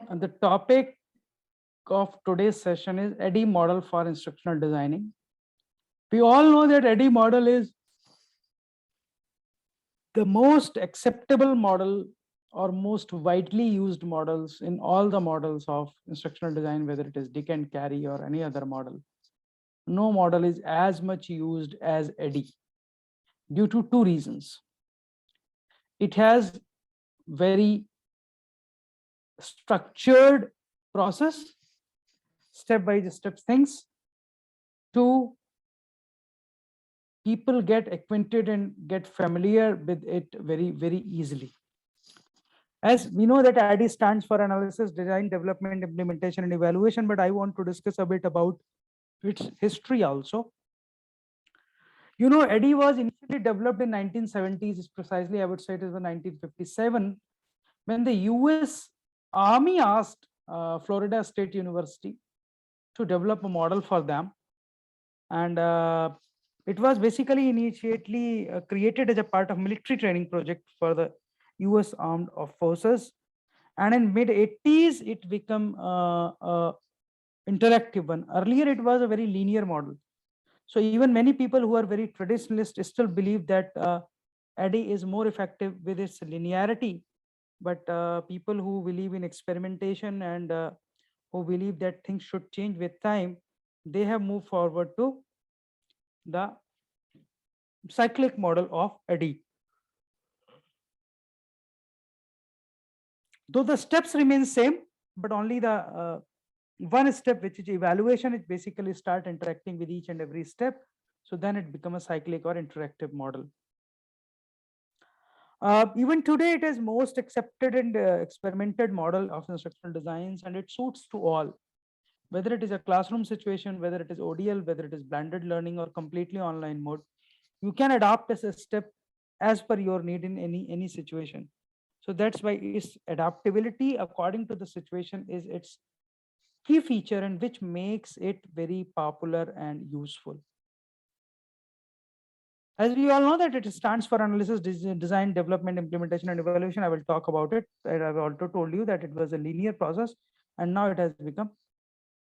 And the topic of today's session is ADDIE model for instructional designing. We all know that ADDIE model is the most acceptable model or most widely used models in all the models of instructional design, whether it is Dick and Carey or any other model. No model is as much used as ADDIE due to two reasons. It has very structured process, step by step things. Two, people get acquainted and get familiar with it very easily. As we know that ADDIE stands for analysis, design, development, implementation, and evaluation, but I want to discuss a bit about its history also. You know, ADDIE was initially developed in 1970s, precisely I would say it is in 1957, when the US Army asked Florida State University to develop a model for them. And it was basically initially created as a part of military training project for the US Armed Forces. And in mid 80s, it became interactive one. Earlier, it was a very linear model. So even many people who are very traditionalist still believe that ADDIE is more effective with its linearity. But people who believe in experimentation and who believe that things should change with time, they have moved forward to the cyclic model of ADDIE. Though the steps remain same, but only the one step, which is evaluation, it basically start interacting with each and every step. So then it becomes a cyclic or interactive model. Even today, it is most accepted and experimented model of instructional designs, and it suits to all, whether it is a classroom situation, whether it is ODL, whether it is blended learning or completely online mode. You can adapt as a step as per your need in any situation. So that's why its adaptability according to the situation is its key feature, and which makes it very popular and useful. As we all know that it stands for analysis, design, development, implementation, and evaluation. I will talk about it. I've also told you that it was a linear process, and now it has become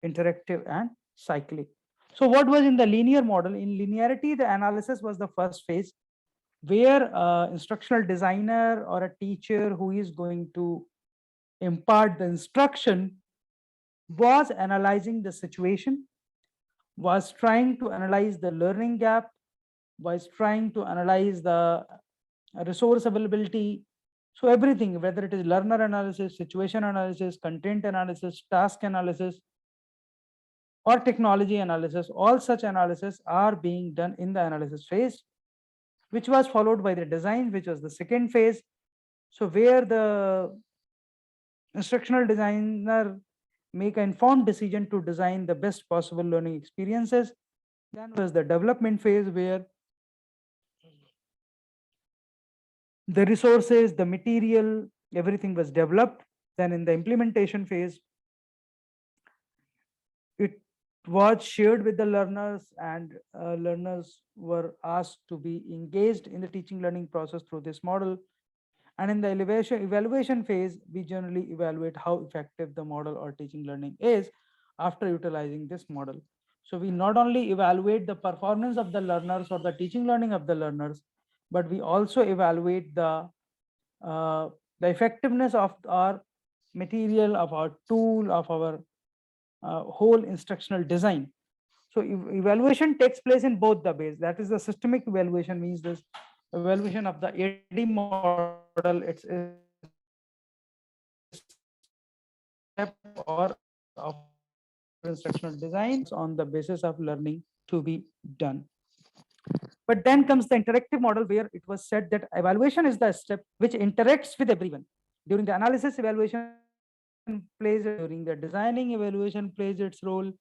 interactive and cyclic. So what was in the linear model? In linearity, the analysis was the first phase, where instructional designer or a teacher who is going to impart the instruction was analyzing the situation, was trying to analyze the learning gap, was trying to analyze the resource availability. So everything, whether it is learner analysis, situation analysis, content analysis, task analysis, or technology analysis, all such analysis are being done in the analysis phase, which was followed by the design, which was the second phase. So where the instructional designer make an informed decision to design the best possible learning experiences. Then was the development phase, where the resources, the material, everything was developed. Then in the implementation phase, it was shared with the learners, and learners were asked to be engaged in the teaching learning process through this model. And in the evaluation phase, we generally evaluate how effective the model or teaching learning is after utilizing this model. So we not only evaluate the performance of the learners or the teaching learning of the learners, but we also evaluate the effectiveness of our material, of our tool, of our whole instructional design. So evaluation takes place in both the ways. That is, the systemic evaluation means this evaluation of the ADDIE model, its step or of instructional designs on the basis of learning to be done. But then comes the interactive model, where it was said that evaluation is the step which interacts with everyone. During the analysis, evaluation plays, during the designing, evaluation plays its role.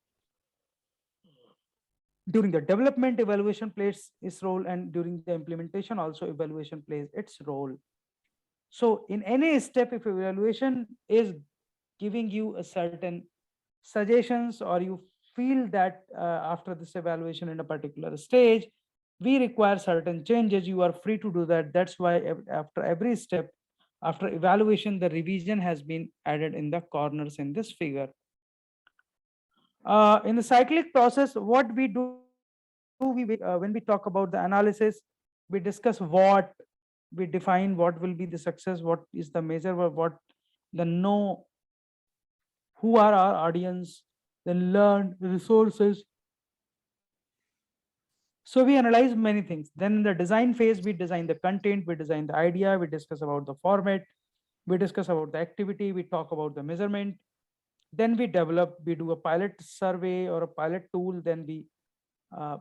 During the development, evaluation plays its role, and during the implementation also evaluation plays its role. So in any step, if evaluation is giving you a certain suggestions, or you feel that after this evaluation in a particular stage we require certain changes, you are free to do that. That's why after every step After evaluation, the revision has been added in the corners in this figure. In the cyclic process, what we do, when we talk about the analysis, we discuss what, we define what will be the success, what is the measure, what the know, who are our audience, then learn resources. So we analyze many things. Then in the design phase, we design the content, we design the idea, we discuss about the format, we discuss about the activity, we talk about the measurement. Then we develop, we do a pilot survey or a pilot tool, then we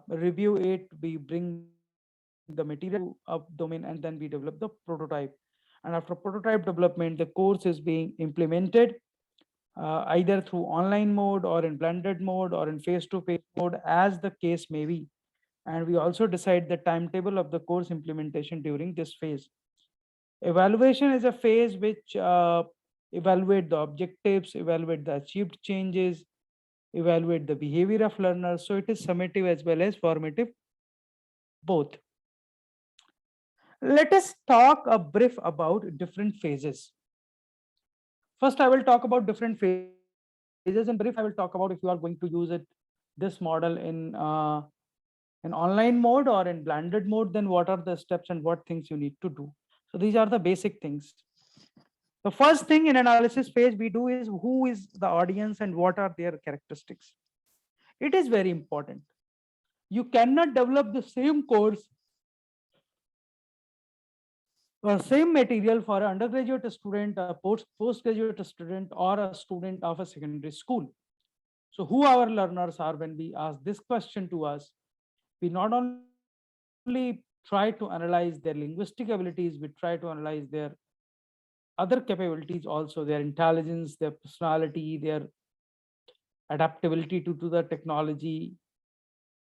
review it, we bring the material to a domain, and then we develop the prototype. And after prototype development, the course is being implemented either through online mode or in blended mode or in face-to-face mode, as the case may be. And we also decide the timetable of the course implementation during this phase. Evaluation is a phase which evaluate the objectives, evaluate the achieved changes, evaluate the behavior of learners. So it is summative as well as formative, both. Let us talk a brief about different phases. First, I will talk about different phases. In brief, I will talk about if you are going to use it, this model in online mode or in blended mode, then what are the steps and what things you need to do. So these are the basic things. The first thing in analysis phase we do is who is the audience and what are their characteristics. It is very important. You cannot develop the same course or same material for an undergraduate student, a postgraduate student, or a student of a secondary school. So who our learners are, when we ask this question to us, we not only try to analyze their linguistic abilities, we try to analyze their other capabilities also, their intelligence, their personality, their adaptability to the technology,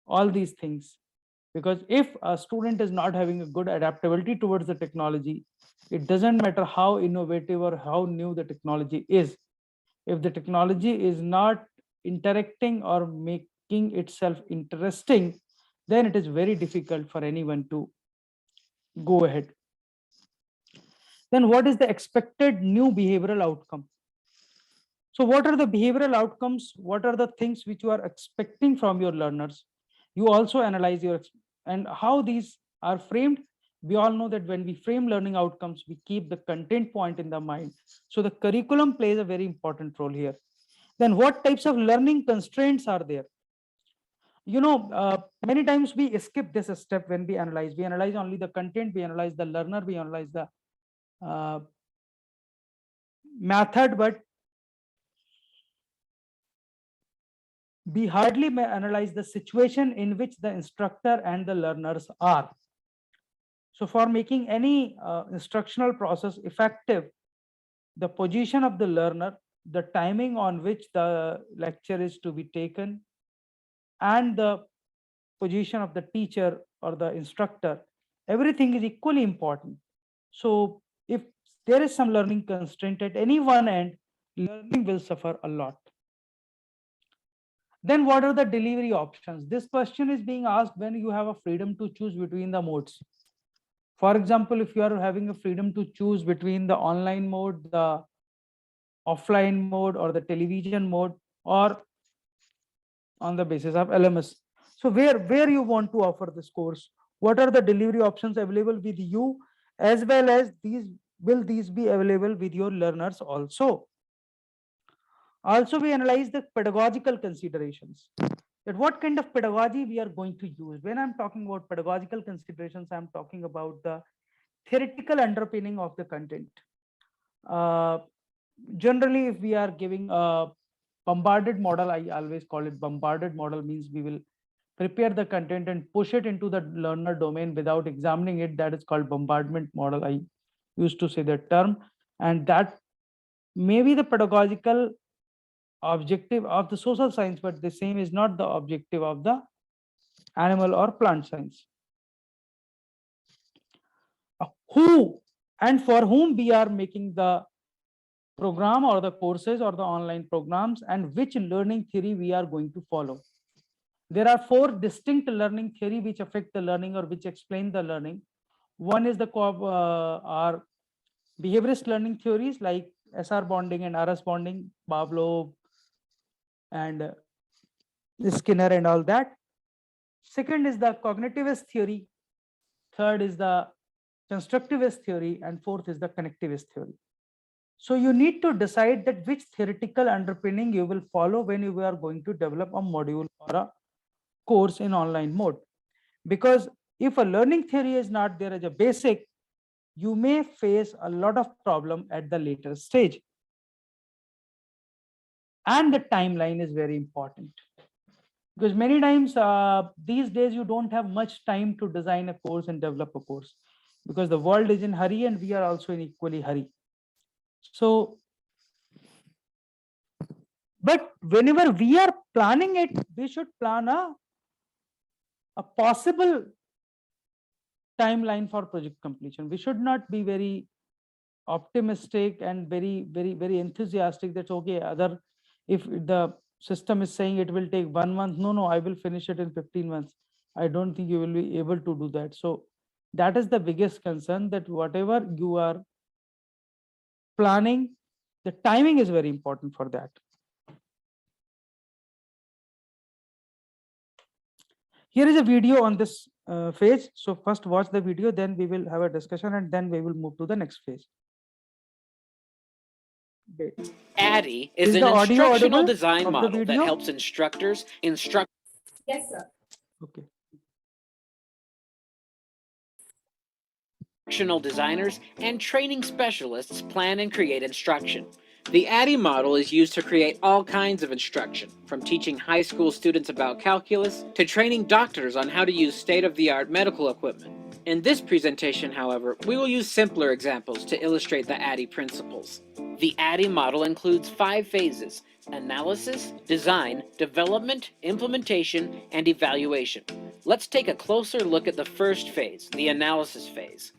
all these things. Because if a student is not having a good adaptability towards the technology, it doesn't matter how innovative or how new the technology is. If the technology is not interacting or making itself interesting, then it is very difficult for anyone to go ahead. Then what is the expected new behavioral outcome? So what are the behavioral outcomes? What are the things which you are expecting from your learners? You also analyze your, and how these are framed. We all know that when we frame learning outcomes, we keep the content point in the mind. So the curriculum plays a very important role here. Then what types of learning constraints are there? Many times we skip this step when we analyze. We analyze only the content, we analyze the learner, we analyze the uh, method, but we hardly may analyze the situation in which the instructor and the learners are. So for making any instructional process effective, the position of the learner, the timing on which the lecture is to be taken, and the position of the teacher or the instructor, everything is equally important. So if there is some learning constraint at any one end, learning will suffer a lot. Then what are the delivery options? This question is being asked when you have a freedom to choose between the modes. For example, if you are having a freedom to choose between the online mode, the offline mode, or the television mode, or on the basis of LMS. So where you want to offer this course? What are the delivery options available with you, as well as these be available with your learners also? Also, we analyze the pedagogical considerations, that what kind of pedagogy we are going to use. When I'm talking about pedagogical considerations, I'm talking about the theoretical underpinning of the content. Uh, Generally, if we are giving a bombarded model, I always call it bombarded model, means we will prepare the content and push it into the learner domain without examining it. That is called bombardment model. I used to say that term, and that may be the pedagogical objective of the social science, but the same is not the objective of the animal or plant science. Who and for whom we are making the program or the courses or the online programs, and which learning theory we are going to follow. There are four distinct learning theory which affect the learning or which explain the learning. One is the Behaviorist learning theories like SR bonding and RS bonding, Pavlov and Skinner and all that. Second is the cognitivist theory. Third is the constructivist theory. And fourth is the connectivist theory. So you need to decide that which theoretical underpinning you will follow when you are going to develop a module or a course in online mode. Because if a learning theory is not there as a basic, you may face a lot of problem at the later stage. And the timeline is very important, because many times these days you don't have much time to design a course and develop a course, because the world is in hurry and we are also in equally hurry. So, but whenever we are planning it, we should plan a possible timeline for project completion. We should not be very optimistic and very enthusiastic. That's okay. Other, if the system is saying it will take 1 month, no, I will finish it in 15 months. I don't think you will be able to do that. So that is the biggest concern, that whatever you are planning, the timing is very important for that. Here is a video on this phase. So first watch the video, then we will have a discussion, and then we will move to the next phase. ADDIE is an instructional design model that helps instructors instruct. Yes, sir. Okay. Instructional designers and training specialists plan and create instruction. The ADDIE model is used to create all kinds of instruction, from teaching high school students about calculus to training doctors on how to use state-of-the-art medical equipment. In this presentation, however, we will use simpler examples to illustrate the ADDIE principles. The ADDIE model includes 5 phases: analysis, design, development, implementation, and evaluation. Let's take a closer look at the first phase, the analysis phase.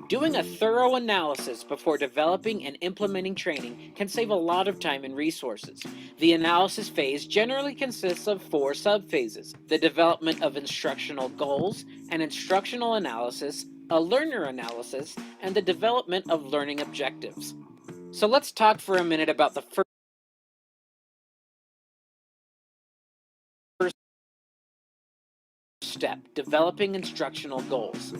Doing a thorough analysis before developing and implementing training can save a lot of time and resources. The analysis phase generally consists of 4 subphases: the development of instructional goals, an instructional analysis, a learner analysis, and the development of learning objectives. So let's talk for a minute about the first step, developing instructional goals.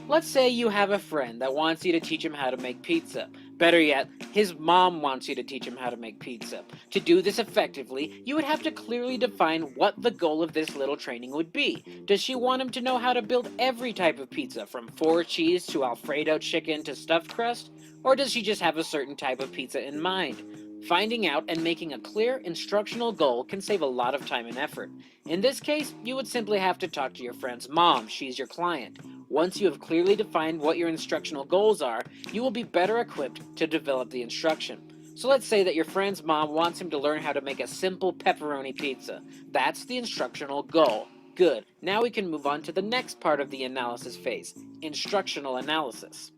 Let's say you have a friend that wants you to teach him how to make pizza. Better yet, his mom wants you to teach him how to make pizza. To do this effectively, you would have to clearly define what the goal of this little training would be. Does she want him to know how to build every type of pizza, from 4 cheese to Alfredo chicken to stuffed crust? Or does she just have a certain type of pizza in mind? Finding out and making a clear instructional goal can save a lot of time and effort. In this case, you would simply have to talk to your friend's mom. She's your client. Once you have clearly defined what your instructional goals are, you will be better equipped to develop the instruction. So let's say that your friend's mom wants him to learn how to make a simple pepperoni pizza. That's the instructional goal. Good. Now we can move on to the next part of the analysis phase, instructional analysis.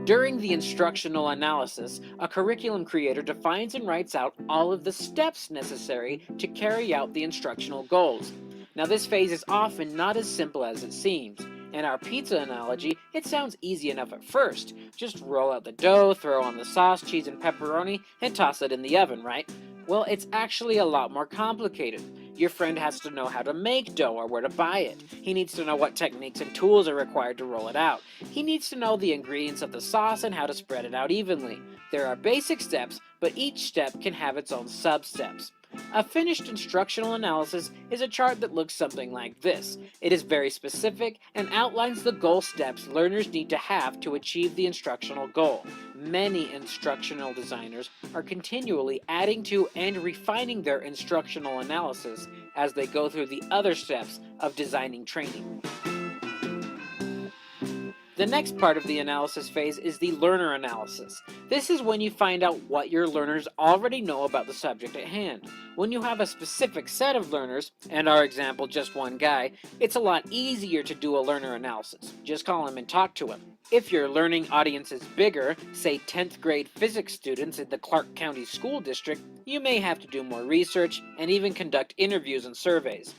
During the instructional analysis, a curriculum creator defines and writes out all of the steps necessary to carry out the instructional goals. Now, this phase is often not as simple as it seems. In our pizza analogy, it sounds easy enough at first. Just roll out the dough, throw on the sauce, cheese, and pepperoni, and toss it in the oven, right? Well, it's actually a lot more complicated. Your friend has to know how to make dough or where to buy it. He needs to know what techniques and tools are required to roll it out. He needs to know the ingredients of the sauce and how to spread it out evenly. There are basic steps, but each step can have its own sub-steps. A finished instructional analysis is a chart that looks something like this. It is very specific and outlines the goal steps learners need to have to achieve the instructional goal. Many instructional designers are continually adding to and refining their instructional analysis as they go through the other steps of designing training. The next part of the analysis phase is the learner analysis. This is when you find out what your learners already know about the subject at hand. When you have a specific set of learners, and our example just one guy, it's a lot easier to do a learner analysis. Just call him and talk to him. If your learning audience is bigger, say 10th grade physics students in the Clark County School District, you may have to do more research and even conduct interviews and surveys.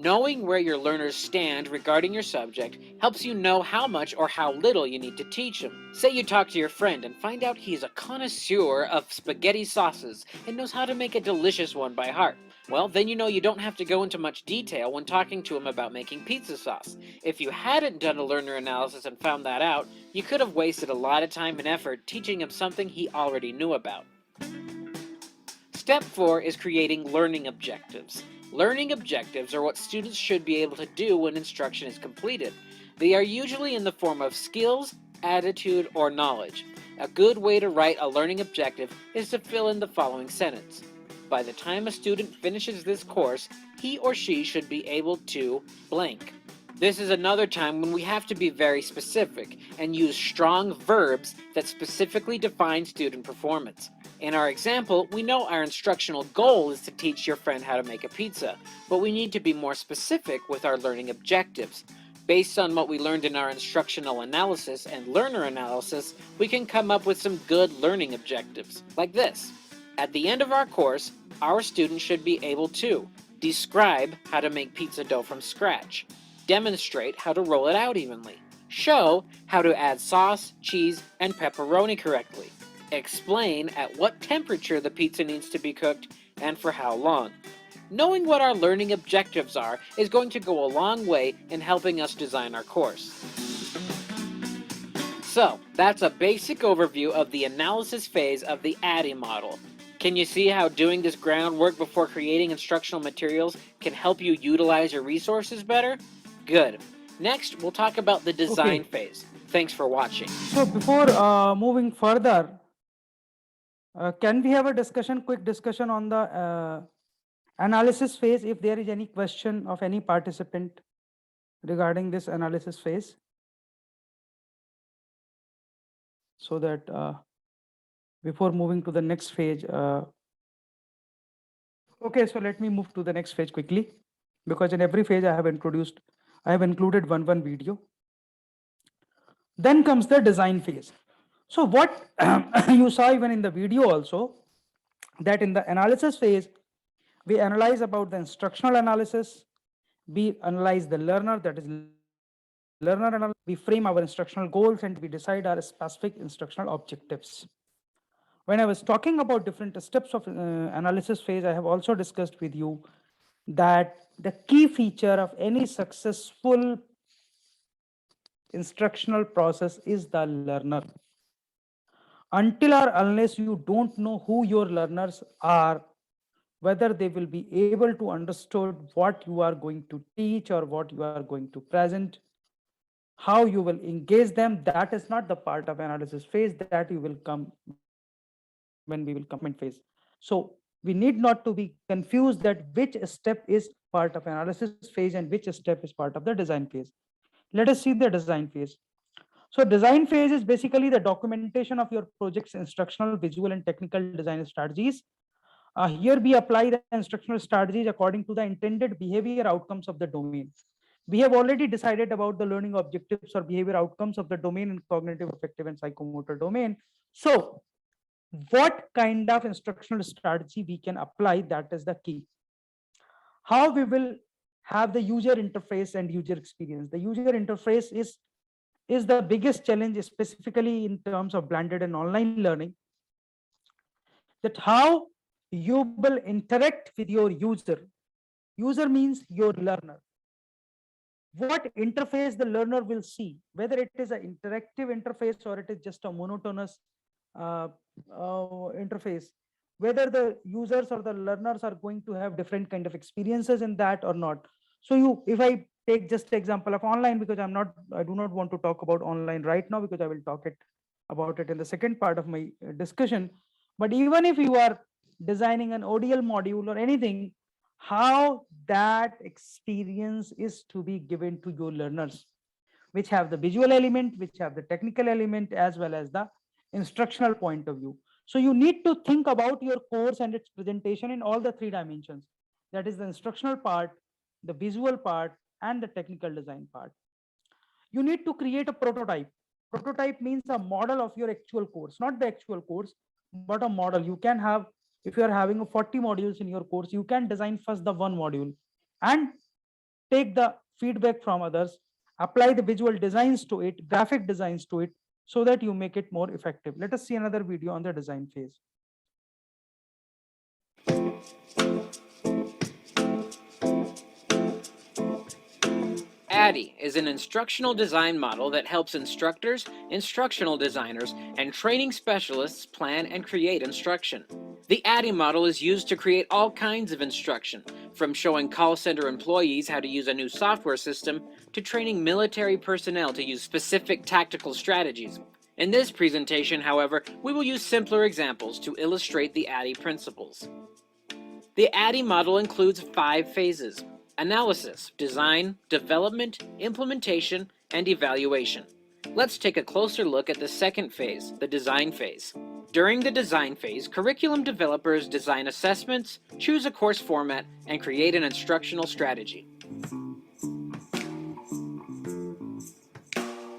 Knowing where your learners stand regarding your subject helps you know how much or how little you need to teach them. Say you talk to your friend and find out he's a connoisseur of spaghetti sauces and knows how to make a delicious one by heart. Well, then you know you don't have to go into much detail when talking to him about making pizza sauce. If you hadn't done a learner analysis and found that out, you could have wasted a lot of time and effort teaching him something he already knew about. Step 4 is creating learning objectives. Learning objectives are what students should be able to do when instruction is completed. They are usually in the form of skills, attitude, or knowledge. A good way to write a learning objective is to fill in the following sentence. By the time a student finishes this course, he or she should be able to blank. This is another time when we have to be very specific and use strong verbs that specifically define student performance. In our example, we know our instructional goal is to teach your friend how to make a pizza, but we need to be more specific with our learning objectives. Based on what we learned in our instructional analysis and learner analysis, we can come up with some good learning objectives, like this. At the end of our course, our students should be able to describe how to make pizza dough from scratch, demonstrate how to roll it out evenly, show how to add sauce, cheese, and pepperoni correctly, explain at what temperature the pizza needs to be cooked and for how long. Knowing what our learning objectives are is going to go a long way in helping us design our course. So, that's a basic overview of the analysis phase of the ADDIE model. Can you see how doing this groundwork before creating instructional materials can help you utilize your resources better? Good. Next, we'll talk about the design Okay. phase. Thanks for watching. So before moving further, can we have a discussion, quick discussion on the analysis phase, if there is any question of any participant regarding this analysis phase, so that before moving to the next phase. Okay, so let me move to the next phase quickly, because in every phase I have included one video. Then comes the design phase. So what you saw even in the video also, that in the analysis phase, we analyze about the instructional analysis, we analyze the learner, that is learner analysis, we frame our instructional goals, and we decide our specific instructional objectives. When I was talking about different steps of analysis phase, I have also discussed with you that the key feature of any successful instructional process is the learner. Until or unless you don't know who your learners are, whether they will be able to understand what you are going to teach or what you are going to present, how you will engage them, that is not the part of analysis phase, that you will come when we will come to development phase. So we need not to be confused that which step is part of analysis phase and which step is part of the design phase. Let us see the design phase. So design phase is basically the documentation of your project's instructional, visual, and technical design strategies. Here we apply the instructional strategies according to the intended behavior outcomes of the domain. We have already decided about the learning objectives or behavior outcomes of the domain in cognitive, affective, and psychomotor domain. So what kind of instructional strategy we can apply, that is the key. How we will have the user interface and user experience. The user interface is the biggest challenge, specifically in terms of blended and online learning, that how you will interact with your user. User means your learner. What interface the learner will see, whether it is an interactive interface or it is just a monotonous uh, interface, whether the users or the learners are going to have different kind of experiences in that or not. So if I take just example of online, because I do not want to talk about online right now, because I will talk about it in the second part of my discussion. But even if you are designing an ODL module or anything, how that experience is to be given to your learners, which have the visual element, which have the technical element, as well as the instructional point of view. So you need to think about your course and its presentation in all the three dimensions. That is the instructional part, the visual part, and the technical design part. You need to create a prototype. Prototype means a model of your actual course, not the actual course, but a model. You can have, if you are having 40 modules in your course, you can design first the one module, and take the feedback from others, apply the visual designs to it, graphic designs to it, so that you make it more effective. Let us see another video on the design phase. ADDIE is an instructional design model that helps instructors, instructional designers, and training specialists plan and create instruction. The ADDIE model is used to create all kinds of instruction, from showing call center employees how to use a new software system to training military personnel to use specific tactical strategies. In this presentation, however, we will use simpler examples to illustrate the ADDIE principles. The ADDIE model includes 5 phases: analysis, design, development, implementation, and evaluation. Let's take a closer look at the second phase, the design phase. During the design phase, curriculum developers design assessments, choose a course format, and create an instructional strategy.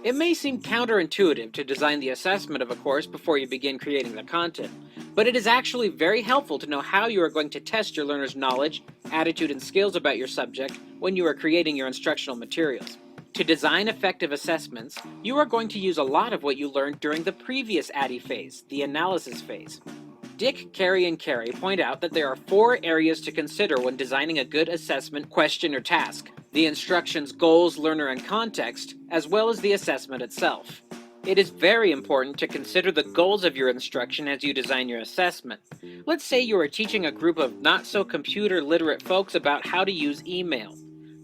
It may seem counterintuitive to design the assessment of a course before you begin creating the content, but it is actually very helpful to know how you are going to test your learners' knowledge, attitude, and skills about your subject when you are creating your instructional materials. To design effective assessments, you are going to use a lot of what you learned during the previous ADDIE phase, the analysis phase. Dick, Carey, and Carey point out that there are 4 areas to consider when designing a good assessment question or task: the instruction's goals, learner, and context, as well as the assessment itself. It is very important to consider the goals of your instruction as you design your assessment. Let's say you are teaching a group of not-so-computer literate folks about how to use email.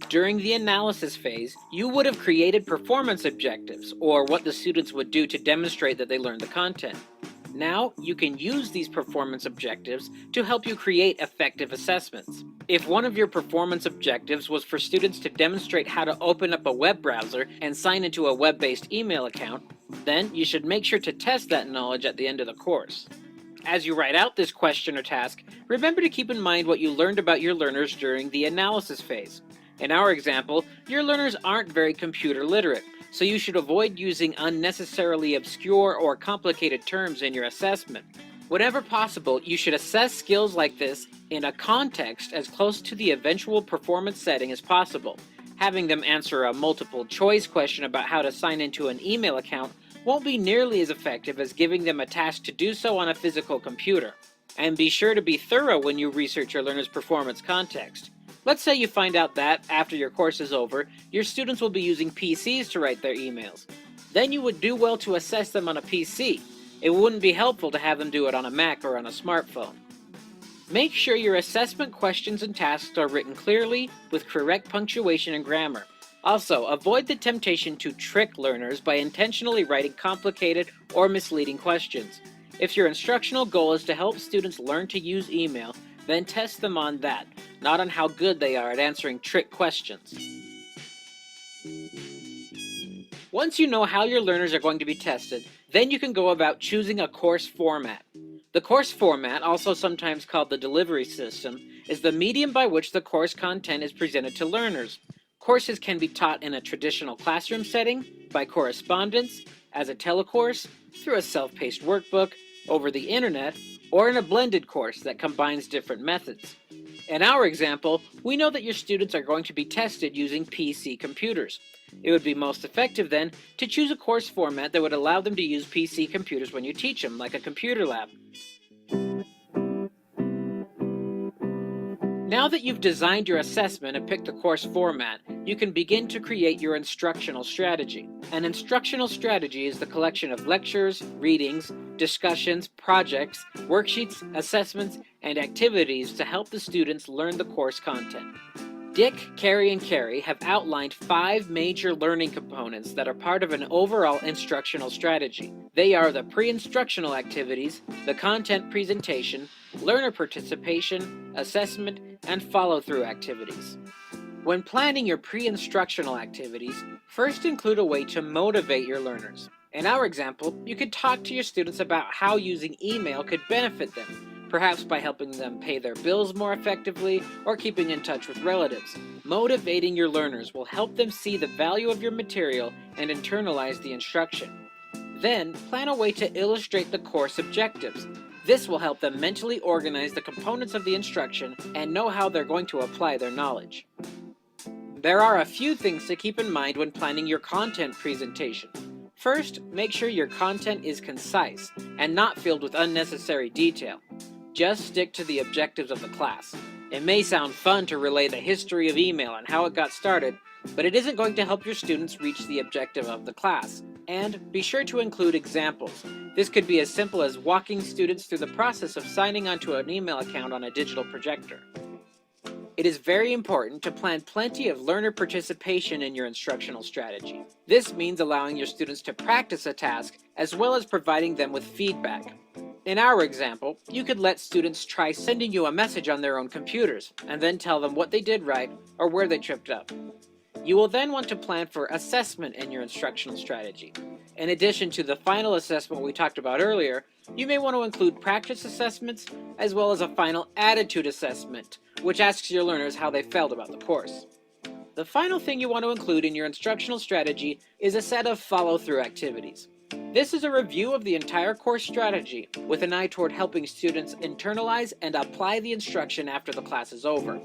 During the analysis phase, you would have created performance objectives, or what the students would do to demonstrate that they learned the content. Now, you can use these performance objectives to help you create effective assessments. If one of your performance objectives was for students to demonstrate how to open up a web browser and sign into a web-based email account, then you should make sure to test that knowledge at the end of the course. As you write out this question or task, remember to keep in mind what you learned about your learners during the analysis phase. In our example, your learners aren't very computer literate, so you should avoid using unnecessarily obscure or complicated terms in your assessment. Whenever possible, you should assess skills like this in a context as close to the eventual performance setting as possible. Having them answer a multiple choice question about how to sign into an email account won't be nearly as effective as giving them a task to do so on a physical computer. And be sure to be thorough when you research your learner's performance context. Let's say you find out that, after your course is over, your students will be using PCs to write their emails. Then you would do well to assess them on a PC. It wouldn't be helpful to have them do it on a Mac or on a smartphone. Make sure your assessment questions and tasks are written clearly, with correct punctuation and grammar. Also, avoid the temptation to trick learners by intentionally writing complicated or misleading questions. If your instructional goal is to help students learn to use email, then test them on that, not on how good they are at answering trick questions. Once you know how your learners are going to be tested, then you can go about choosing a course format. The course format, also sometimes called the delivery system, is the medium by which the course content is presented to learners. Courses can be taught in a traditional classroom setting, by correspondence, as a telecourse, through a self-paced workbook, over the internet, or in a blended course that combines different methods. In our example, we know that your students are going to be tested using PC computers. It would be most effective then to choose a course format that would allow them to use PC computers when you teach them, like a computer lab. Now that you've designed your assessment and picked the course format, you can begin to create your instructional strategy. An instructional strategy is the collection of lectures, readings, discussions, projects, worksheets, assessments, and activities to help the students learn the course content. Dick, Carey, and Carey have outlined 5 major learning components that are part of an overall instructional strategy. They are the pre-instructional activities, the content presentation, learner participation, assessment, and follow-through activities. When planning your pre-instructional activities, first include a way to motivate your learners. In our example, you could talk to your students about how using email could benefit them, perhaps by helping them pay their bills more effectively or keeping in touch with relatives. Motivating your learners will help them see the value of your material and internalize the instruction. Then, plan a way to illustrate the course objectives. This will help them mentally organize the components of the instruction and know how they're going to apply their knowledge. There are a few things to keep in mind when planning your content presentation. First, make sure your content is concise and not filled with unnecessary detail. Just stick to the objectives of the class. It may sound fun to relay the history of email and how it got started, but it isn't going to help your students reach the objective of the class. And be sure to include examples. This could be as simple as walking students through the process of signing onto an email account on a digital projector. It is very important to plan plenty of learner participation in your instructional strategy. This means allowing your students to practice a task as well as providing them with feedback. In our example, you could let students try sending you a message on their own computers and then tell them what they did right or where they tripped up. You will then want to plan for assessment in your instructional strategy. In addition to the final assessment we talked about earlier, you may want to include practice assessments as well as a final attitude assessment, which asks your learners how they felt about the course. The final thing you want to include in your instructional strategy is a set of follow-through activities. This is a review of the entire course strategy with an eye toward helping students internalize and apply the instruction after the class is over.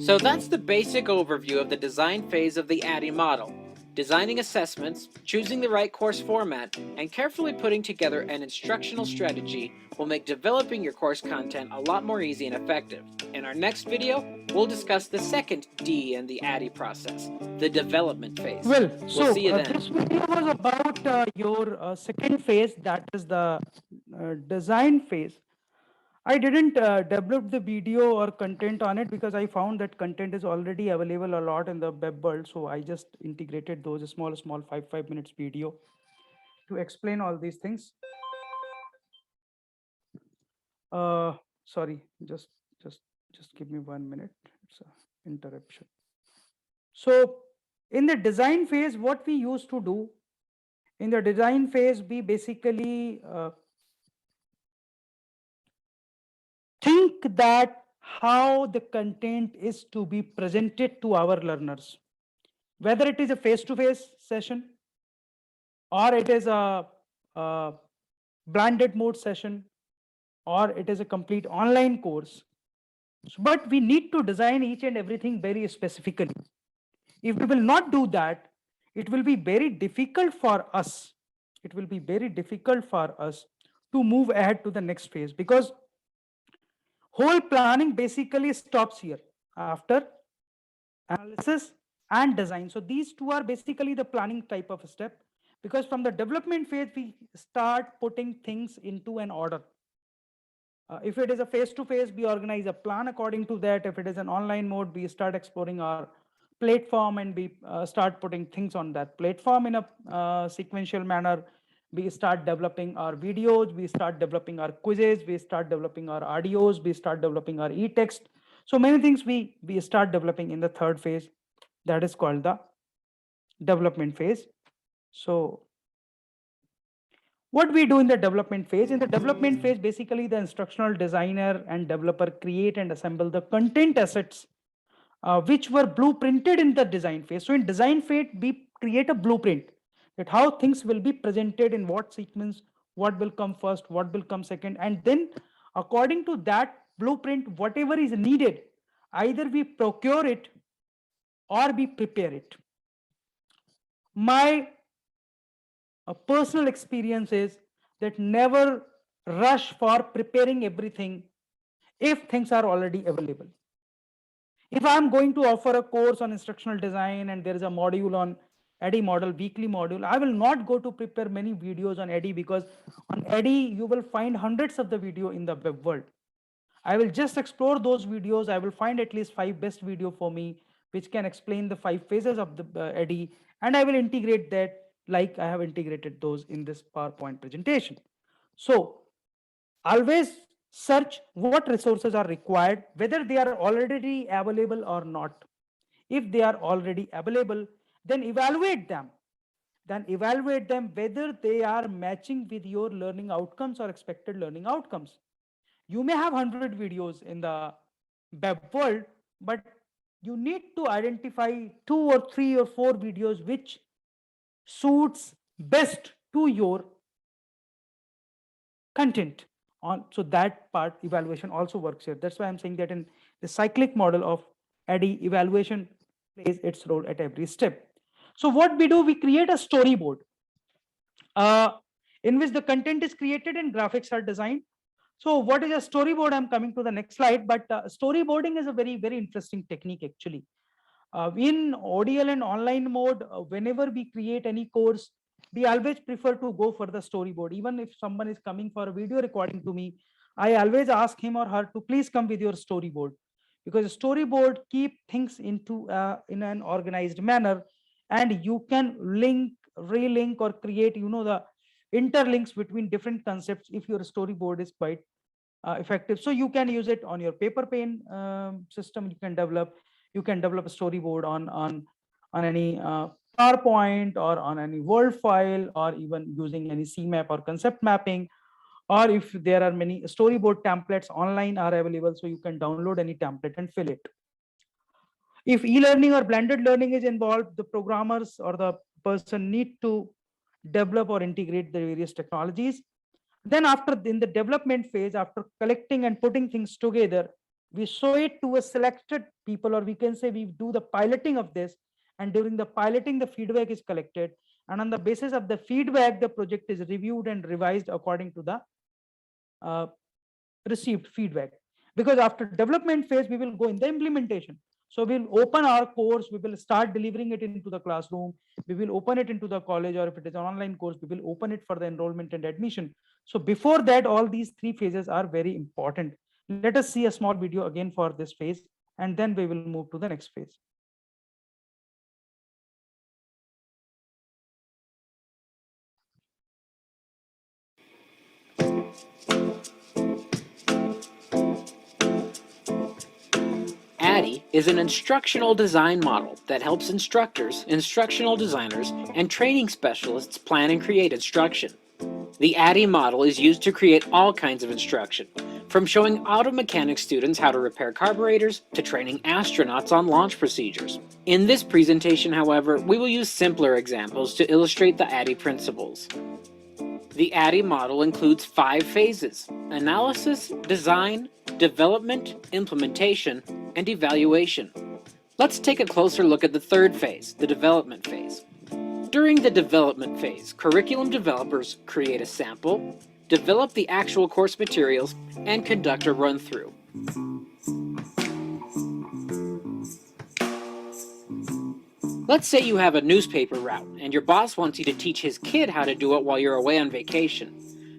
So that's the basic overview of the design phase of the ADDIE model. Designing assessments, choosing the right course format, and carefully putting together an instructional strategy will make developing your course content a lot more easy and effective. In our next video, we'll discuss the second D in the ADDIE process, the development phase. Well, We'll see you then. this video was about your second phase, that is the design phase. I didn't develop the video or content on it because I found that content is already available a lot in the web world. So I just integrated those small 5 minutes video to explain all these things. Sorry, just give me 1 minute. It's an interruption. So in the design phase, what we used to do in the design phase, we basically think that how the content is to be presented to our learners, whether it is a face-to-face session or it is a blended mode session or it is a complete online course. But we need to design each and everything very specifically. If we will not do that, it will be very difficult for us. It will be very difficult for us to move ahead to the next phase, because whole planning basically stops here after analysis and design. So these two are basically the planning type of step, because from the development phase, we start putting things into an order. If it is a face-to-face, we organize a plan according to that. If it is an online mode, we start exploring our platform and we start putting things on that platform in a sequential manner. We start developing our videos, we start developing our quizzes, we start developing our audios, we start developing our e-text. So many things we start developing in the third phase, that is called the development phase. So what we do in the development phase? In the development phase, basically the instructional designer and developer create and assemble the content assets which were blueprinted in the design phase. So in design phase, we create a blueprint that how things will be presented in what sequence, what will come first, what will come second, and then according to that blueprint, whatever is needed, either we procure it or we prepare it. My personal experience is that never rush for preparing everything if things are already available. If I'm going to offer a course on instructional design and there is a module on ADDIE model, weekly module, I will not go to prepare many videos on ADDIE, because on ADDIE, you will find hundreds of the video in the web world. I will just explore those videos. I will find at least 5 best video for me, which can explain the 5 phases of the ADDIE, and I will integrate that like I have integrated those in this PowerPoint presentation. So always search what resources are required, whether they are already available or not. If they are already available, then evaluate them. Whether they are matching with your learning outcomes or expected learning outcomes. You may have 100 videos in the web world, but you need to identify 2 or 3 or 4 videos which suits best to your content on. So that part evaluation also works here. That's why I'm saying that in the cyclic model of ADDIE evaluation plays its role at every step. So what we do, we create a storyboard uh, in which the content is created and graphics are designed. So what is a storyboard? I'm coming to the next slide, but storyboarding is a very, very interesting technique actually. In ODL and online mode, whenever we create any course, we always prefer to go for the storyboard. Even if someone is coming for a video recording to me, I always ask him or her to please come with your storyboard, because storyboard keep things into in an organized manner, and you can link, relink, or create, the interlinks between different concepts if your storyboard is quite effective. So you can use it on your paper pen system. You can develop a storyboard on any PowerPoint or on any Word file, or even using any CMap or concept mapping. Or if there are many storyboard templates online are available, so you can download any template and fill it. If e-learning or blended learning is involved, the programmers or the person need to develop or integrate the various technologies. Then after, in the development phase, after collecting and putting things together, we show it to a selected people, or we can say we do the piloting of this. And during the piloting, the feedback is collected. And on the basis of the feedback, the project is reviewed and revised according to the uh, received feedback. Because after development phase, we will go in the implementation. So we'll open our course, we will start delivering it into the classroom, we will open it into the college, or if it is an online course, we will open it for the enrollment and admission. So before that, all these three phases are very important. Let us see a small video again for this phase, and then we will move to the next phase. ADDIE is an instructional design model that helps instructors, instructional designers, and training specialists plan and create instruction. The ADDIE model is used to create all kinds of instruction, from showing auto mechanics students how to repair carburetors to training astronauts on launch procedures. In this presentation, however, we will use simpler examples to illustrate the ADDIE principles. The ADDIE model includes 5 phases: analysis, design, development, implementation, and evaluation. Let's take a closer look at the third phase, the development phase. During the development phase, curriculum developers create a sample, develop the actual course materials, and conduct a run-through. Let's say you have a newspaper route, and your boss wants you to teach his kid how to do it while you're away on vacation.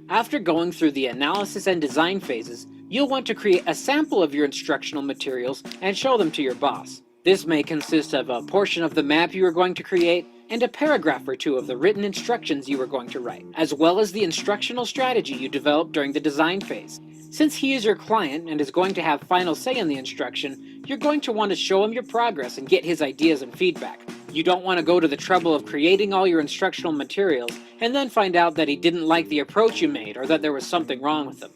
After going through the analysis and design phases, you'll want to create a sample of your instructional materials and show them to your boss. This may consist of a portion of the map you are going to create and a paragraph or two of the written instructions you are going to write, as well as the instructional strategy you developed during the design phase. Since he is your client and is going to have final say in the instruction, you're going to want to show him your progress and get his ideas and feedback. You don't want to go to the trouble of creating all your instructional materials and then find out that he didn't like the approach you made or that there was something wrong with them.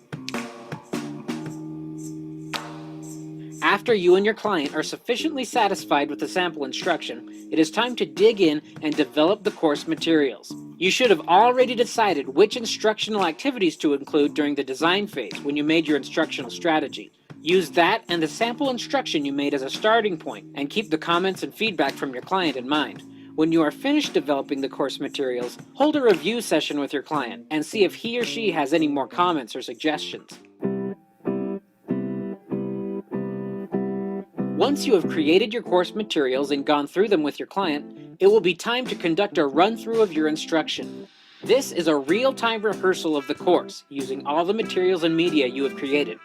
After you and your client are sufficiently satisfied with the sample instruction, it is time to dig in and develop the course materials. You should have already decided which instructional activities to include during the design phase when you made your instructional strategy. Use that and the sample instruction you made as a starting point, and keep the comments and feedback from your client in mind. When you are finished developing the course materials, hold a review session with your client and see if he or she has any more comments or suggestions. Once you have created your course materials and gone through them with your client, it will be time to conduct a run-through of your instruction. This is a real-time rehearsal of the course, using all the materials and media you have created.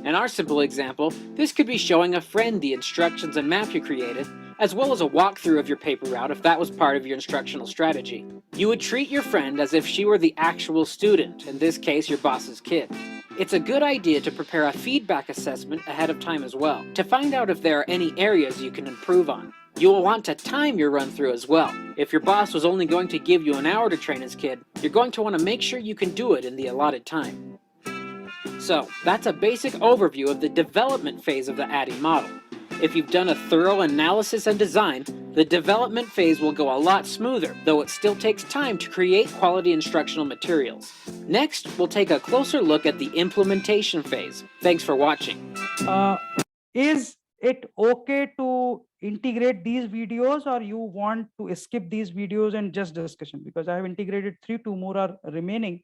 In our simple example, this could be showing a friend the instructions and map you created, as well as a walkthrough of your paper route if that was part of your instructional strategy. You would treat your friend as if she were the actual student, in this case your boss's kid. It's a good idea to prepare a feedback assessment ahead of time as well, to find out if there are any areas you can improve on. You will want to time your run-through as well. If your boss was only going to give you an hour to train his kid, you're going to want to make sure you can do it in the allotted time. So, that's a basic overview of the development phase of the ADDIE model. If you've done a thorough analysis and design, the development phase will go a lot smoother, though it still takes time to create quality instructional materials. Next, we'll take a closer look at the implementation phase. Thanks for watching. Is it okay to integrate these videos, or you want to skip these videos and just discussion? Because I have integrated 3, 2 more are remaining.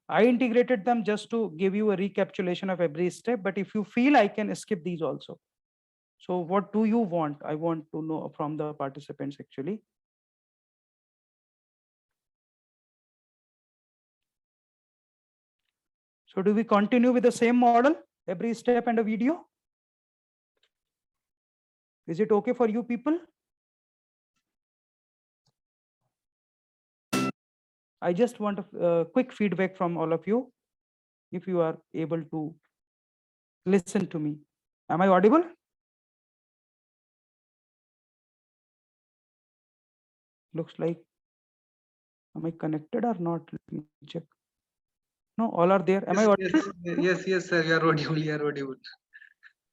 I integrated them just to give you a recapitulation of every step, but if you feel, I can skip these also. So what do you want? I want to know from the participants actually. So do we continue with the same model, every step and a video? Is it okay for you people? I just want a quick feedback from all of you, if you are able to listen to me. Am I audible? Looks like, am I connected or not? Let me check. No, all are there. Am I audible? Yes, sir. You are audible. You are audible.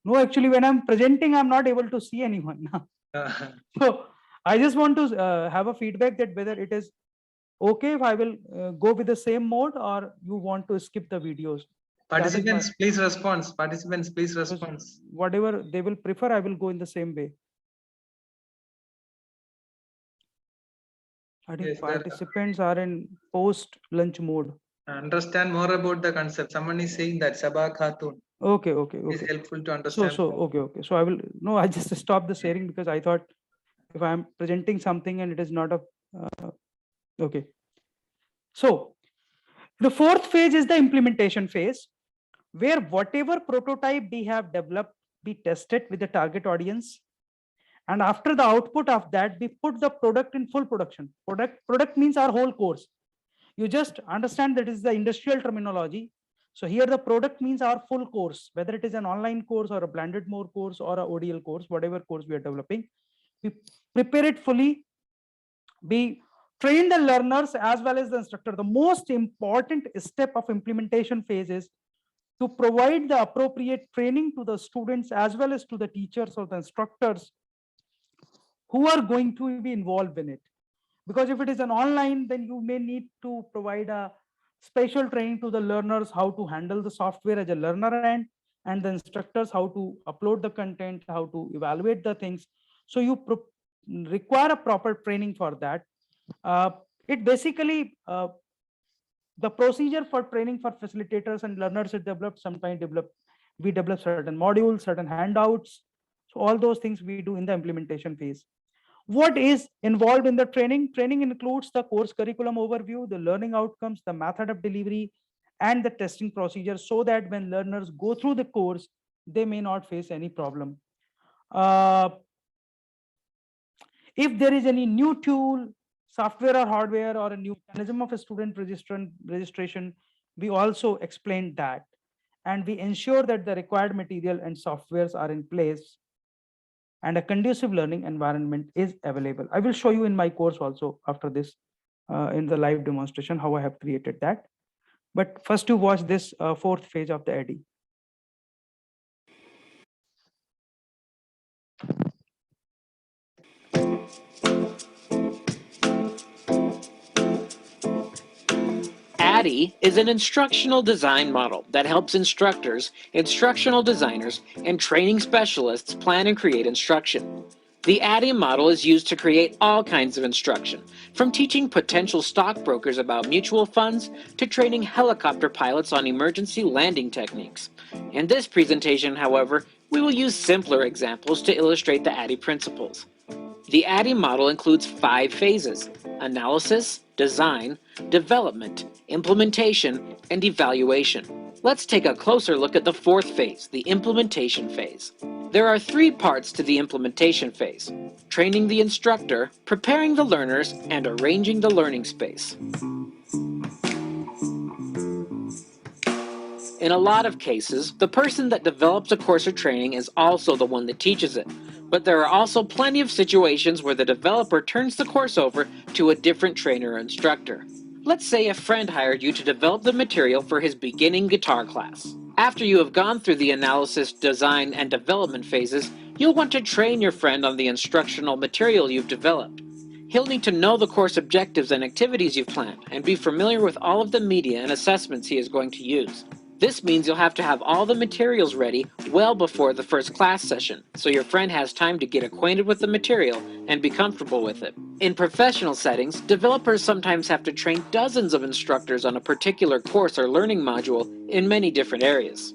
No, actually, when I'm presenting, I'm not able to see anyone. So I just want to have a feedback that whether it is okay if I will go with the same mode, or you want to skip the videos. Participants, please respond. Participants, please respond. Whatever they will prefer, I will go in the same way. I think Yes, participants are in post lunch mode. understand more about the concept. Someone is saying that Sabah Khatun Okay. is helpful to understand. Okay. So I will, no, I just stopped the sharing because I thought if I'm presenting something and it is not a, okay. So the fourth phase is the implementation phase, where whatever prototype we have developed, we test it with the target audience. And after the output of that, we put the product in full production. Product means our whole course. You just understand that is the industrial terminology. So here the product means our full course, whether it is an online course or a blended more course or a ODL course, whatever course we are developing. We prepare it fully. We train the learners as well as the instructor. The most important step of implementation phase is to provide the appropriate training to the students as well as to the teachers or the instructors who are going to be involved in it. Because if it is an online, then you may need to provide a special training to the learners how to handle the software as a learner end, and the instructors how to upload the content, how to evaluate the things. So you require a proper training for that. It basically the procedure for training for facilitators and learners is developed. Sometimes we develop certain modules, certain handouts. So all those things we do in the implementation phase. What is involved in the training? Training includes the course curriculum overview, the learning outcomes, the method of delivery, and the testing procedure, so that when learners go through the course, they may not face any problem. If there is any new tool, software or hardware, or a new mechanism of a student registration, we also explain that. And we ensure that the required material and softwares are in place and a conducive learning environment is available. I will show you in my course also after this in the live demonstration how I have created that. But first to watch this fourth phase of the ADDIE. ADDIE is an instructional design model that helps instructors, instructional designers, and training specialists plan and create instruction. The ADDIE model is used to create all kinds of instruction, from teaching potential stockbrokers about mutual funds to training helicopter pilots on emergency landing techniques. In this presentation, however, we will use simpler examples to illustrate the ADDIE principles. The ADDIE model includes 5 phases: analysis, design, development, implementation, and evaluation. Let's take a closer look at the 4th phase, the implementation phase. There are 3 parts to the implementation phase: training the instructor, preparing the learners, and arranging the learning space. In a lot of cases, the person that develops a course or training is also the one that teaches it. But there are also plenty of situations where the developer turns the course over to a different trainer or instructor. Let's say a friend hired you to develop the material for his beginning guitar class. After you have gone through the analysis, design, and development phases, you'll want to train your friend on the instructional material you've developed. He'll need to know the course objectives and activities you've planned, and be familiar with all of the media and assessments he is going to use. This means you'll have to have all the materials ready well before the first class session, so your friend has time to get acquainted with the material and be comfortable with it. In professional settings, developers sometimes have to train dozens of instructors on a particular course or learning module in many different areas.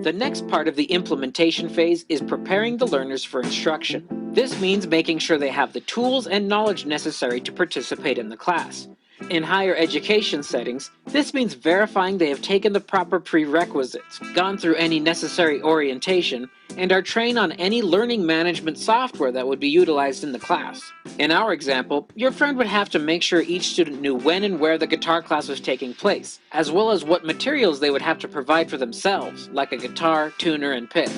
The next part of the implementation phase is preparing the learners for instruction. This means making sure they have the tools and knowledge necessary to participate in the class. In higher education settings, this means verifying they have taken the proper prerequisites, gone through any necessary orientation, and are trained on any learning management software that would be utilized in the class. In our example, your friend would have to make sure each student knew when and where the guitar class was taking place, as well as what materials they would have to provide for themselves, like a guitar, tuner, and pick.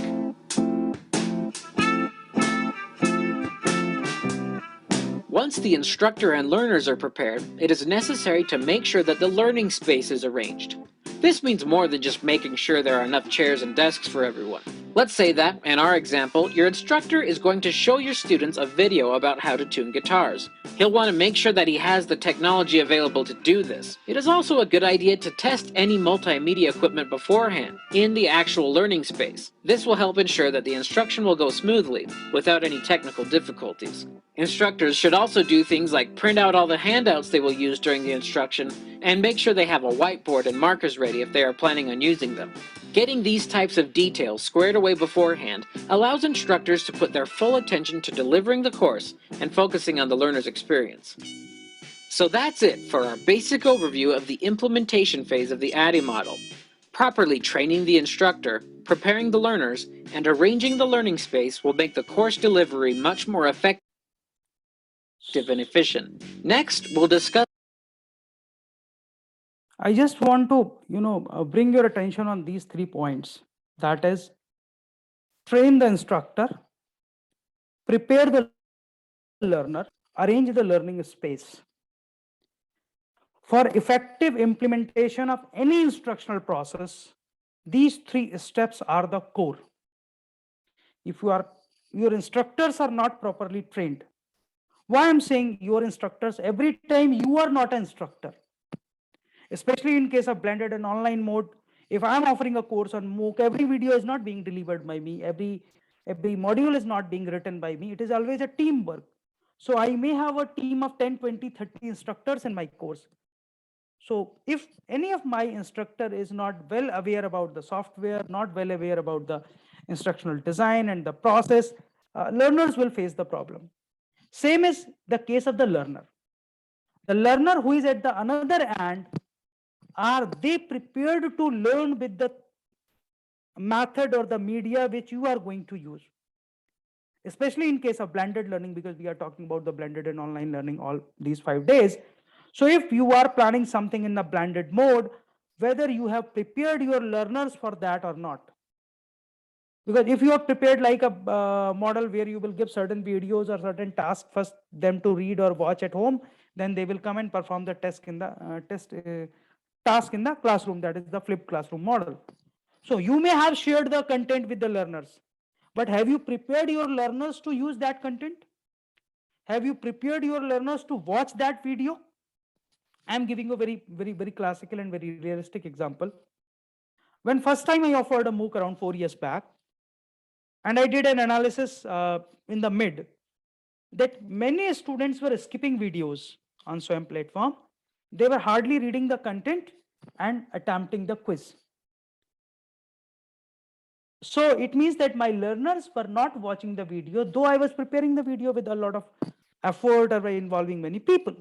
Once the instructor and learners are prepared, it is necessary to make sure that the learning space is arranged. This means more than just making sure there are enough chairs and desks for everyone. Let's say that, in our example, your instructor is going to show your students a video about how to tune guitars. He'll want to make sure that he has the technology available to do this. It is also a good idea to test any multimedia equipment beforehand, in the actual learning space. This will help ensure that the instruction will go smoothly, without any technical difficulties. Instructors should also do things like print out all the handouts they will use during the instruction, and make sure they have a whiteboard and markers ready if they are planning on using them. Getting these types of details squared away beforehand allows instructors to put their full attention to delivering the course and focusing on the learner's experience. So that's it for our basic overview of the implementation phase of the ADDIE model. Properly training the instructor, preparing the learners, and arranging the learning space will make the course delivery much more effective and efficient. Next, we'll discuss. I just want to, bring your attention on these 3 points. That is, train the instructor, prepare the learner, arrange the learning space. For effective implementation of any instructional process, these 3 steps are the core. If your instructors are not properly trained, why I'm saying your instructors, every time you are not an instructor, especially in case of blended and online mode. If I'm offering a course on MOOC, every video is not being delivered by me, every module is not being written by me, it is always a teamwork. So I may have a team of 10, 20, 30 instructors in my course. So if any of my instructor is not well aware about the software, not well aware about the instructional design and the process, learners will face the problem. Same is the case of the learner. The learner who is at the another end, are they prepared to learn with the method or the media which you are going to use? Especially in case of blended learning, because we are talking about the blended and online learning all these 5 days. So if you are planning something in the blended mode, whether you have prepared your learners for that or not. Because if you have prepared like a model where you will give certain videos or certain tasks first them to read or watch at home, then they will come and perform the task in the task in the classroom, that is the flipped classroom model. So you may have shared the content with the learners, but have you prepared your learners to use that content? Have you prepared your learners to watch that video? I'm giving a very classical and very realistic example. When first time I offered a MOOC around 4 years back, and I did an analysis in the mid, that many students were skipping videos on SWAYAM platform. They were hardly reading the content and attempting the quiz. So it means that my learners were not watching the video, though I was preparing the video with a lot of effort or by involving many people.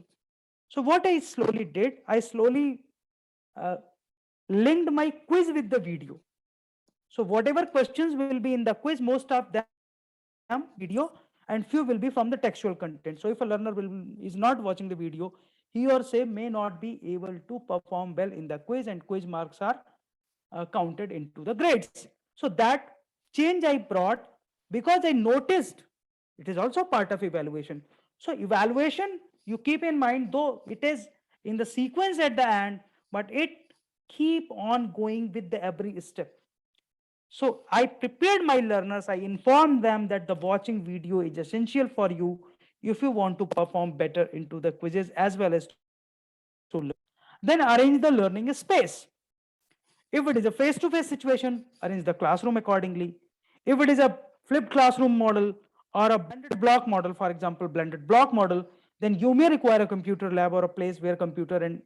So what I slowly did, I slowly linked my quiz with the video. So whatever questions will be in the quiz, most of them video and few will be from the textual content. So if a learner is not watching the video, he or she may not be able to perform well in the quiz, and quiz marks are counted into the grades. So that change I brought because I noticed it is also part of evaluation. So evaluation, you keep in mind, though it is in the sequence at the end, but it keep on going with the every step. So I prepared my learners, I informed them that the watching video is essential for you if you want to perform better into the quizzes as well as to to learn. Then arrange the learning space. If it is a face-to-face situation, arrange the classroom accordingly. If it is a flipped classroom model or a blended block model, for example, blended block model, then you may require a computer lab or a place where computer and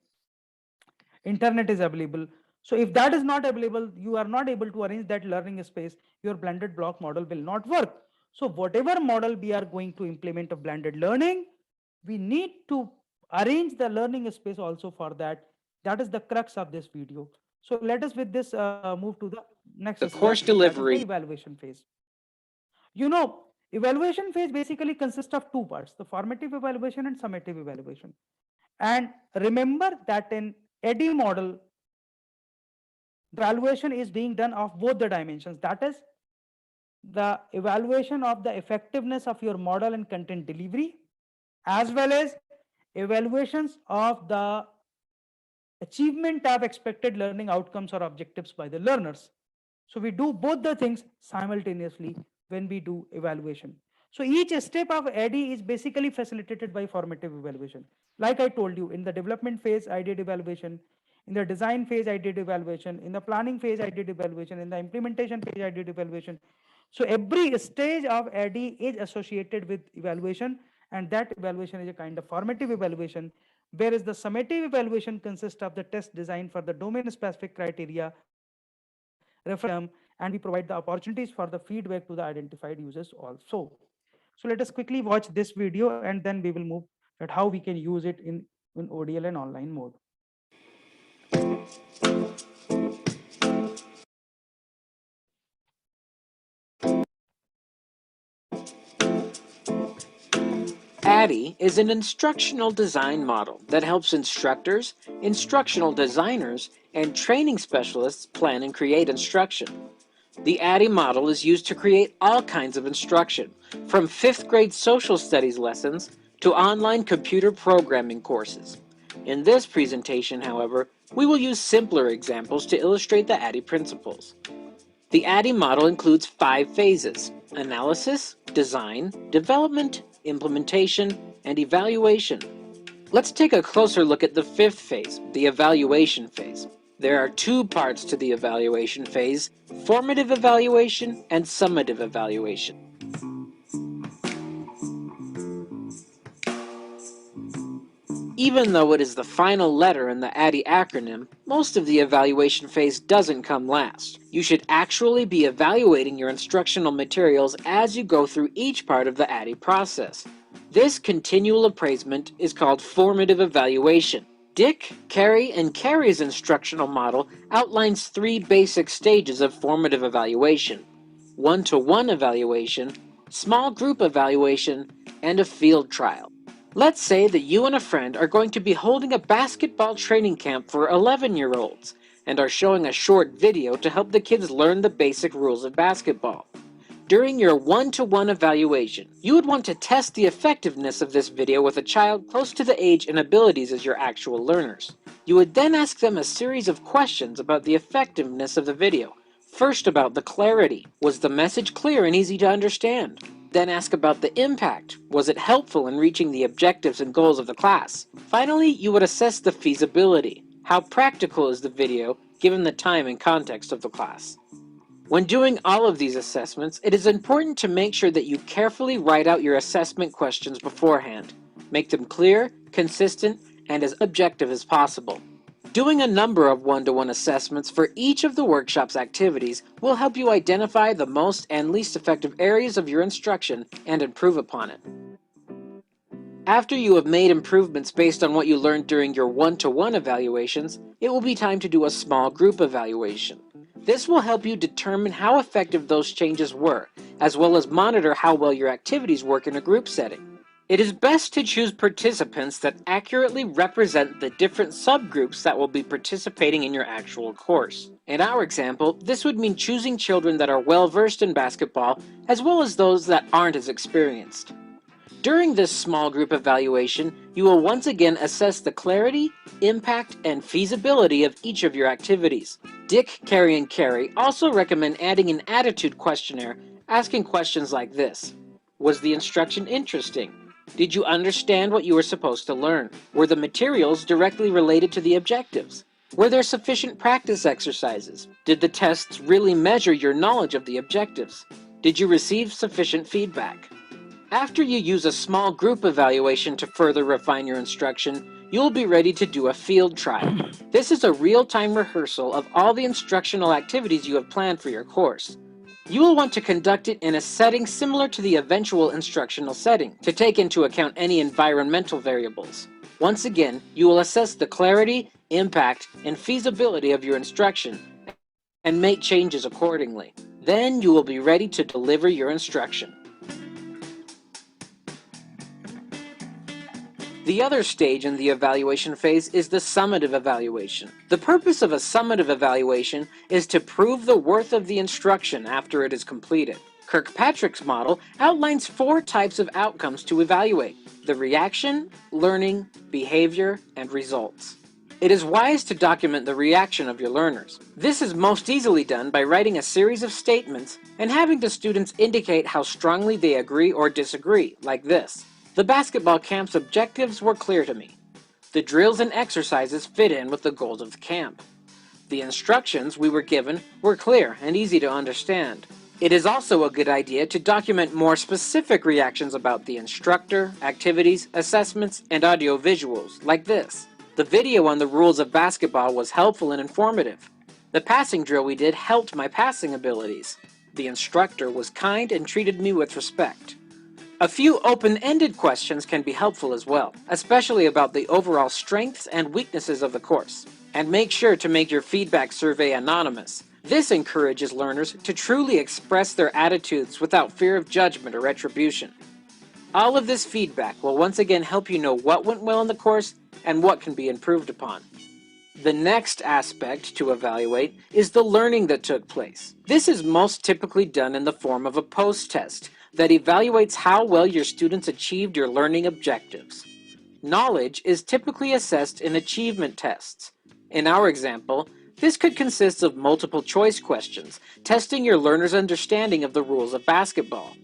internet is available. So if that is not available, you are not able to arrange that learning space, your blended block model will not work. So whatever model we are going to implement of blended learning, we need to arrange the learning space also for that. That is the crux of this video. So let us with this move to the next The step, course that is the delivery. evaluation phase. You know, evaluation phase basically consists of two parts, the formative evaluation and summative evaluation. And remember that in ADDIE model, the evaluation is being done of both the dimensions. That is the evaluation of the effectiveness of your model and content delivery, as well as evaluations of the achievement of expected learning outcomes or objectives by the learners. So we do both the things simultaneously when we do evaluation. So each step of ADDIE is basically facilitated by formative evaluation. Like I told you, in the development phase, I did evaluation. In the design phase, I did evaluation. In the planning phase, I did evaluation. In the implementation phase, I did evaluation. So every stage of ADDIE is associated with evaluation, and that evaluation is a kind of formative evaluation, whereas the summative evaluation consists of the test design for the domain-specific criteria, reference term, and we provide the opportunities for the feedback to the identified users also. So let us quickly watch this video, and then we will move at how we can use it in ODL and online mode. ADDIE is an instructional design model that helps instructors, instructional designers, and training specialists plan and create instruction. The ADDIE model is used to create all kinds of instruction, from 5th grade social studies lessons to online computer programming courses. In this presentation, however, we will use simpler examples to illustrate the ADDIE principles. The ADDIE model includes 5 phases: analysis, design, development, implementation, and evaluation. Let's take a closer look at the 5th phase, the evaluation phase. There are 2 parts to the evaluation phase: formative evaluation and summative evaluation. Even though it is the final letter in the ADDIE acronym, most of the evaluation phase doesn't come last. You should actually be evaluating your instructional materials as you go through each part of the ADDIE process. This continual appraisement is called formative evaluation. Dick, Carey, and Carey's instructional model outlines 3 basic stages of formative evaluation: one-to-one evaluation, small group evaluation, and a field trial. Let's say that you and a friend are going to be holding a basketball training camp for 11-year-olds and are showing a short video to help the kids learn the basic rules of basketball. During your one-to-one evaluation, you would want to test the effectiveness of this video with a child close to the age and abilities as your actual learners. You would then ask them a series of questions about the effectiveness of the video. First, about the clarity. Was the message clear and easy to understand? Then ask about the impact. Was it helpful in reaching the objectives and goals of the class? Finally, you would assess the feasibility. How practical is the video given the time and context of the class? When doing all of these assessments, it is important to make sure that you carefully write out your assessment questions beforehand. Make them clear, consistent, and as objective as possible. Doing a number of one-to-one assessments for each of the workshop's activities will help you identify the most and least effective areas of your instruction and improve upon it. After you have made improvements based on what you learned during your one-to-one evaluations, it will be time to do a small group evaluation. This will help you determine how effective those changes were, as well as monitor how well your activities work in a group setting. It is best to choose participants that accurately represent the different subgroups that will be participating in your actual course. In our example, this would mean choosing children that are well-versed in basketball, as well as those that aren't as experienced. During this small group evaluation, you will once again assess the clarity, impact, and feasibility of each of your activities. Dick, Carey, and Carey also recommend adding an attitude questionnaire, asking questions like this: was the instruction interesting? Did you understand what you were supposed to learn? Were the materials directly related to the objectives? Were there sufficient practice exercises? Did the tests really measure your knowledge of the objectives? Did you receive sufficient feedback? After you use a small group evaluation to further refine your instruction, you'll be ready to do a field trial. This is a real-time rehearsal of all the instructional activities you have planned for your course. You will want to conduct it in a setting similar to the eventual instructional setting to take into account any environmental variables. Once again, you will assess the clarity, impact, and feasibility of your instruction and make changes accordingly. Then you will be ready to deliver your instruction. The other stage in the evaluation phase is the summative evaluation. The purpose of a summative evaluation is to prove the worth of the instruction after it is completed. Kirkpatrick's model outlines 4 types of outcomes to evaluate: the reaction, learning, behavior, and results. It is wise to document the reaction of your learners. This is most easily done by writing a series of statements and having the students indicate how strongly they agree or disagree, like this. The basketball camp's objectives were clear to me. The drills and exercises fit in with the goals of the camp. The instructions we were given were clear and easy to understand. It is also a good idea to document more specific reactions about the instructor, activities, assessments, and audio visuals, like this. The video on the rules of basketball was helpful and informative. The passing drill we did helped my passing abilities. The instructor was kind and treated me with respect. A few open-ended questions can be helpful as well, especially about the overall strengths and weaknesses of the course. And make sure to make your feedback survey anonymous. This encourages learners to truly express their attitudes without fear of judgment or retribution. All of this feedback will once again help you know what went well in the course and what can be improved upon. The next aspect to evaluate is the learning that took place. This is most typically done in the form of a post-test that evaluates how well your students achieved your learning objectives. Knowledge is typically assessed in achievement tests. In our example, this could consist of multiple choice questions, testing your learners' understanding of the rules of basketball.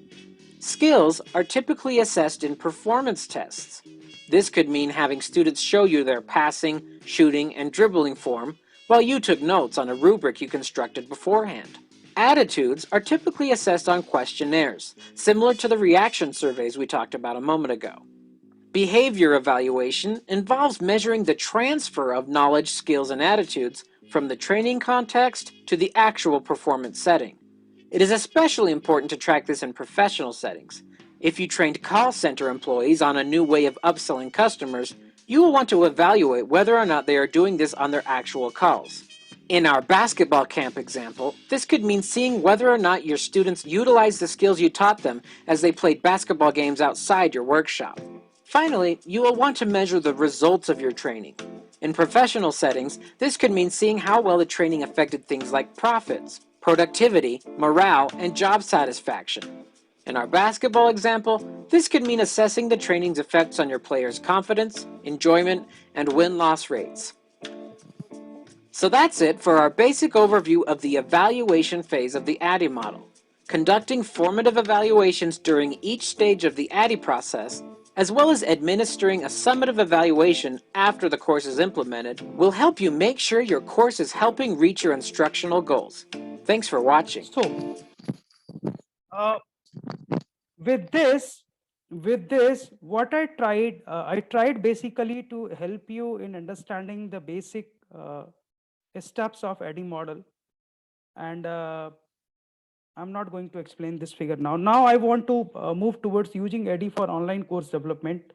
Skills are typically assessed in performance tests. This could mean having students show you their passing, shooting, and dribbling form, while you took notes on a rubric you constructed beforehand. Attitudes are typically assessed on questionnaires, similar to the reaction surveys we talked about a moment ago. Behavior evaluation involves measuring the transfer of knowledge, skills, and attitudes from the training context to the actual performance setting. It is especially important to track this in professional settings. If you trained call center employees on a new way of upselling customers, you will want to evaluate whether or not they are doing this on their actual calls. In our basketball camp example, this could mean seeing whether or not your students utilize the skills you taught them as they played basketball games outside your workshop. Finally, you will want to measure the results of your training. In professional settings, this could mean seeing how well the training affected things like profits, productivity, morale, and job satisfaction. In our basketball example, this could mean assessing the training's effects on your players' confidence, enjoyment, and win-loss rates. So that's it for our basic overview of the evaluation phase of the ADDIE model. Conducting formative evaluations during each stage of the ADDIE process, as well as administering a summative evaluation after the course is implemented, will help you make sure your course is helping reach your instructional goals. Thanks for watching. So, with this, what I tried basically to help you in understanding the basic steps of ADDIE model, and I'm not going to explain this figure now. Now I want to move towards using ADDIE for online course development,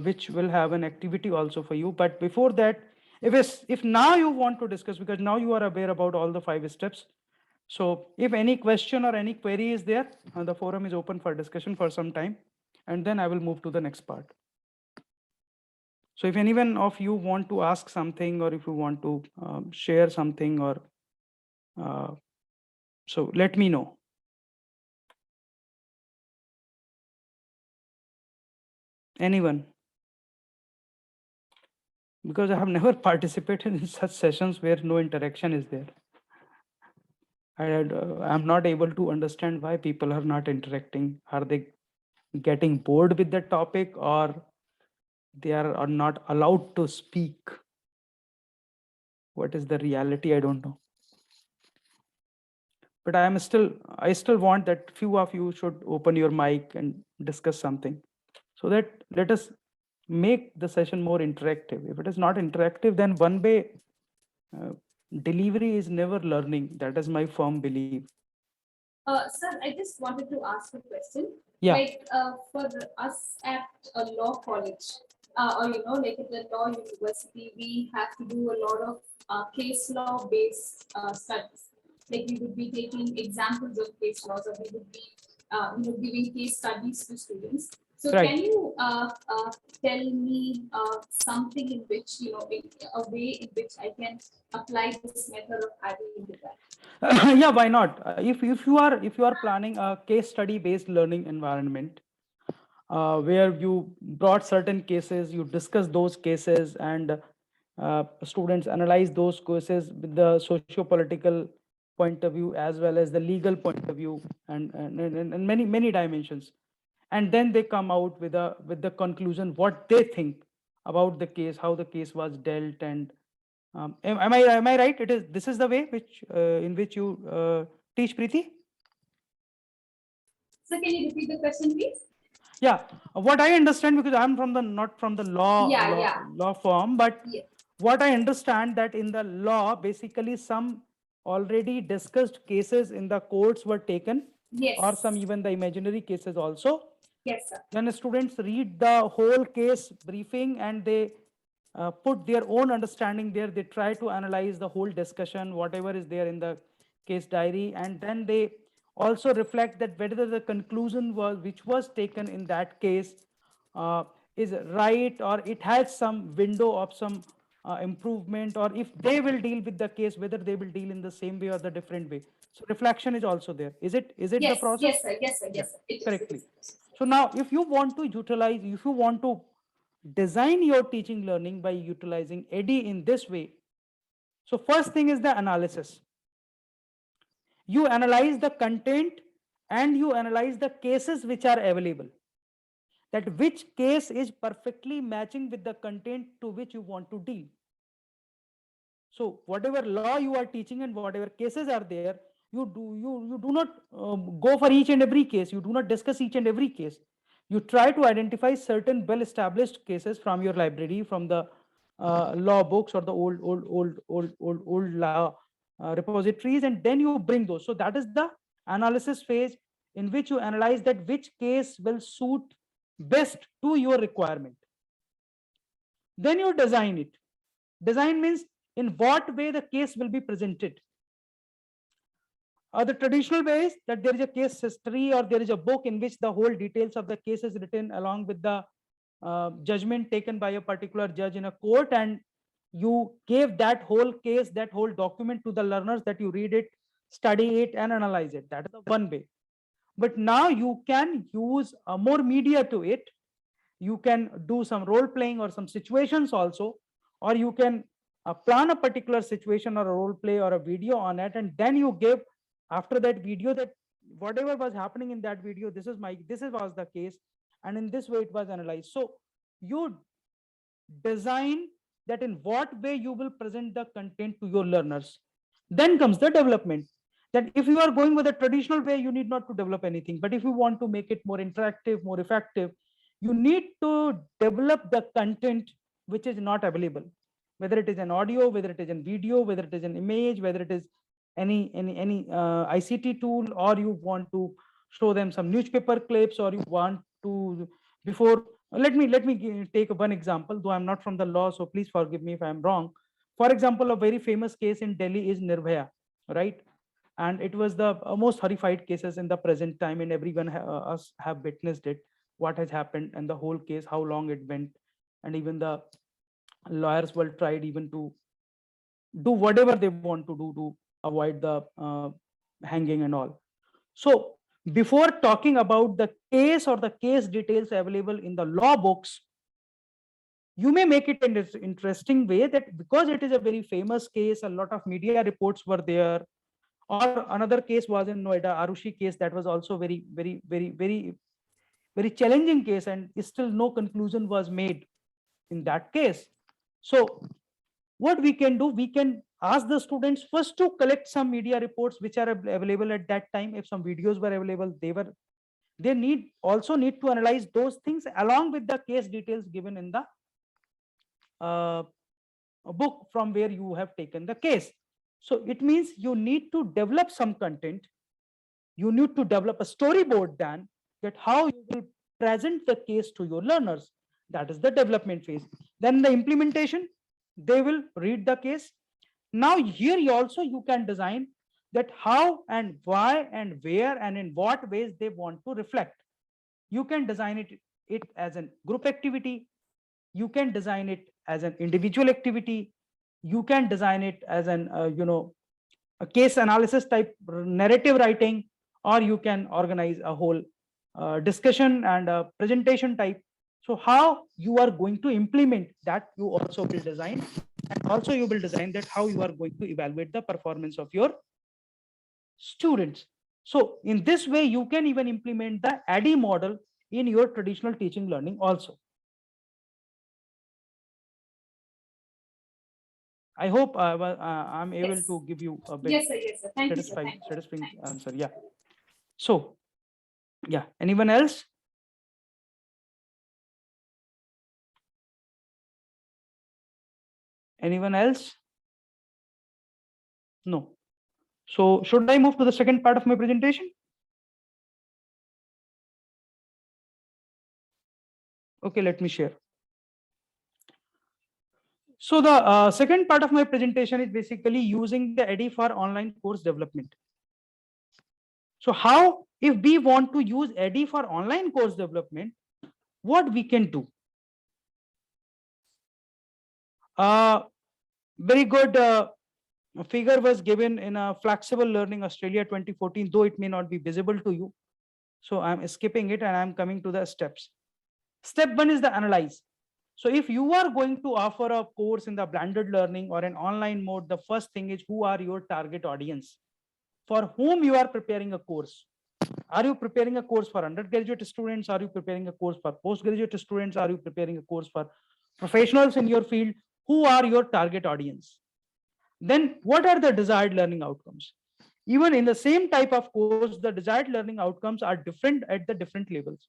which will have an activity also for you. But before that, if now you want to discuss, because now you are aware about all the 5 steps. So if any question or any query is there, the forum is open for discussion for some time, and then I will move to the next part. So if anyone of you want to ask something, or if you want to share something, or so let me know. Anyone? Because I have never participated in such sessions where no interaction is there. I'm not able to understand why people are not interacting. Are they getting bored with the topic, or they are not allowed to speak. What is the reality? I don't know. But I still want that few of you should open your mic and discuss something, so that let us make the session more interactive. If it is not interactive, then one way uh, delivery is never learning. That is my firm belief. Sir, I just wanted to ask a question. Yeah. Like for us at a law college, or like at the law university, we have to do a lot of case law based studies. Like we would be taking examples of case laws, or we would be giving case studies to students. So Right. can you tell me something in which a way in which I can apply this method of adding into that? Yeah, why not? If you are planning a case study based learning environment, where you brought certain cases, you discuss those cases, and students analyze those cases with the socio-political point of view as well as the legal point of view, and many dimensions, and then they come out with the conclusion what they think about the case, how the case was dealt, and am I right? This is the way which in which you teach, Preeti? So can you repeat the question, please? Yeah, what I understand, because I'm from the not from the Yeah. law firm, but Yeah. what I understand that in the law, basically some already discussed cases in the courts were taken, Yes. or some even the imaginary cases also. Yes, sir. Then students read the whole case briefing, and they put their own understanding there. They try to analyze the whole discussion, whatever is there in the case diary, and then they also reflect that whether the conclusion was which was taken in that case is right, or it has some window of some improvement, or if they will deal with the case, whether they will deal in the same way or the different way. So reflection is also there. Is it the Yes, process? yes, sir. Yes, sir. Yeah, Yes, sir. It is. correctly. So now, if you want to utilize, if you want to design your teaching learning by utilizing ADDIE in this way, so first thing is the analysis. You analyze the content, and you analyze the cases which are available. That which case is perfectly matching with the content to which you want to deal. So whatever law you are teaching and whatever cases are there, you do not go for each and every case. You do not discuss each and every case. You try to identify certain well-established cases from your library, from the law books, or the old law repositories, and then you bring those. So that is the analysis phase, in which you analyze that which case will suit best to your requirement. Then you design it. Design means in what way the case will be presented. The traditional way is that there is a case history, or there is a book in which the whole details of the case is written along with the judgment taken by a particular judge in a court, and you gave that whole case, that whole document to the learners, that you read it, study it, and analyze it. That is the one way. But now you can use more media to it. You can do some role playing or some situations also, or you can plan a particular situation or a role play or a video on it, and then you give after that video that whatever was happening in that video, this was the case, and in this way it was analyzed. So you design that in what way you will present the content to your learners. Then comes the development, that if you are going with a traditional way, you need not to develop anything, but if you want to make it more interactive, more effective, you need to develop the content which is not available, whether it is an audio, whether it is in video, whether it is an image, whether it is any ICT tool, or you want to show them some newspaper clips, or you want to before let me take one example, though I'm not from the law, so please forgive me if I'm wrong. For example, a very famous case in Delhi is Nirbhaya, right? And it was the most horrified cases in the present time, and everyone us have witnessed it, what has happened, and the whole case, how long it went, and even the lawyers were tried even to do whatever they want to do to avoid the hanging and all. So before talking about the case or the case details available in the law books, you may make it in this interesting way, that because it is a very famous case, a lot of media reports were there. Or another case was in Noida, Arushi case, that was also very very challenging case, and still no conclusion was made in that case. So what we can do, we can ask the students first to collect some media reports which are available at that time. If some videos were available, they also need to analyze those things along with the case details given in the book from where you have taken the case. So it means you need to develop some content. You need to develop a storyboard then, that how you will present the case to your learners. That is the development phase. Then the implementation, they will read the case. Now here you can design that how and why and where and in what ways they want to reflect. You can design it as a group activity. You can design it as an individual activity. You can design it as an a case analysis type narrative writing, or you can organize a whole discussion and a presentation type. So how you are going to implement that, you also will design, and also you will design that how you are going to evaluate the performance of your students. So in this way, you can even implement the ADDIE model in your traditional teaching learning also. I hope I'm able Yes. to give you a bit Yes, sir. Yes, sir. Thank you, sir. Thank you. satisfying Thank you. answer. Yeah. So, yeah. Anyone else? Anyone else? No. So, should I move to the second part of my presentation? Okay, let me share. So the second part of my presentation is basically using the ADDIE for online course development. So how, if we want to use ADDIE for online course development, what we can do? Very good figure was given in a Flexible Learning Australia 2014, though it may not be visible to you. So I'm skipping it and I'm coming to the steps. Step one is the analyze. So if you are going to offer a course in the blended learning or an online mode, the first thing is, who are your target audience? For whom you are preparing a course? Are you preparing a course for undergraduate students? Are you preparing a course for postgraduate students? Are you preparing a course for professionals in your field? Who are your target audience? Then what are the desired learning outcomes? Even in the same type of course, the desired learning outcomes are different at the different levels.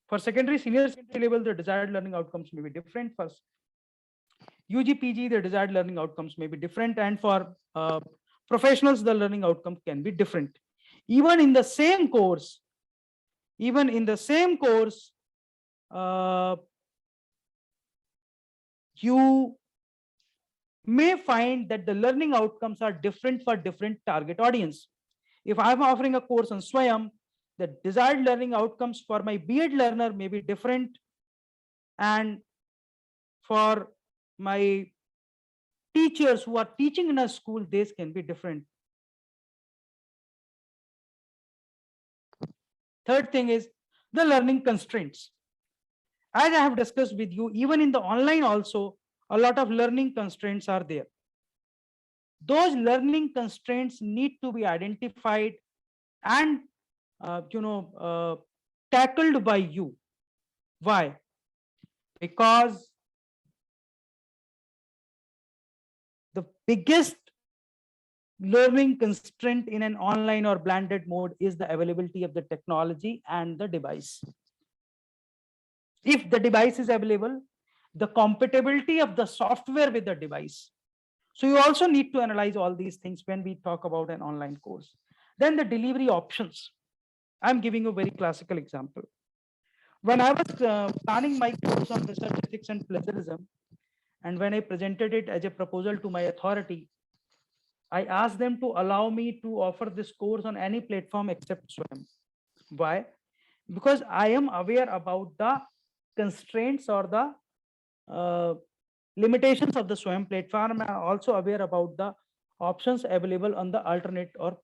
For secondary, senior secondary level, the desired learning outcomes may be different. For UG, PG, the desired learning outcomes may be different. And for professionals, the learning outcome can be different. Even in the same course, you may find that the learning outcomes are different for different target audience. If I'm offering a course on Swayam, the desired learning outcomes for my B.Ed learner may be different, and for my teachers who are teaching in a school, this can be different. Third thing is the learning constraints. As I have discussed with you, even in the online also, a lot of learning constraints are there. Those learning constraints need to be identified and tackled by you. Why? Because the biggest learning constraint in an online or blended mode is the availability of the technology and the device. If the device is available, the compatibility of the software with the device. So you also need to analyze all these things when we talk about an online course. Then the delivery options. I'm giving you a very classical example. When I was planning my course on research ethics and plagiarism, and when I presented it as a proposal to my authority, I asked them to allow me to offer this course on any platform except Swayam. Why? Because I am aware about the constraints or the limitations of the Swayam platform. I am also aware about the options available on the alternate or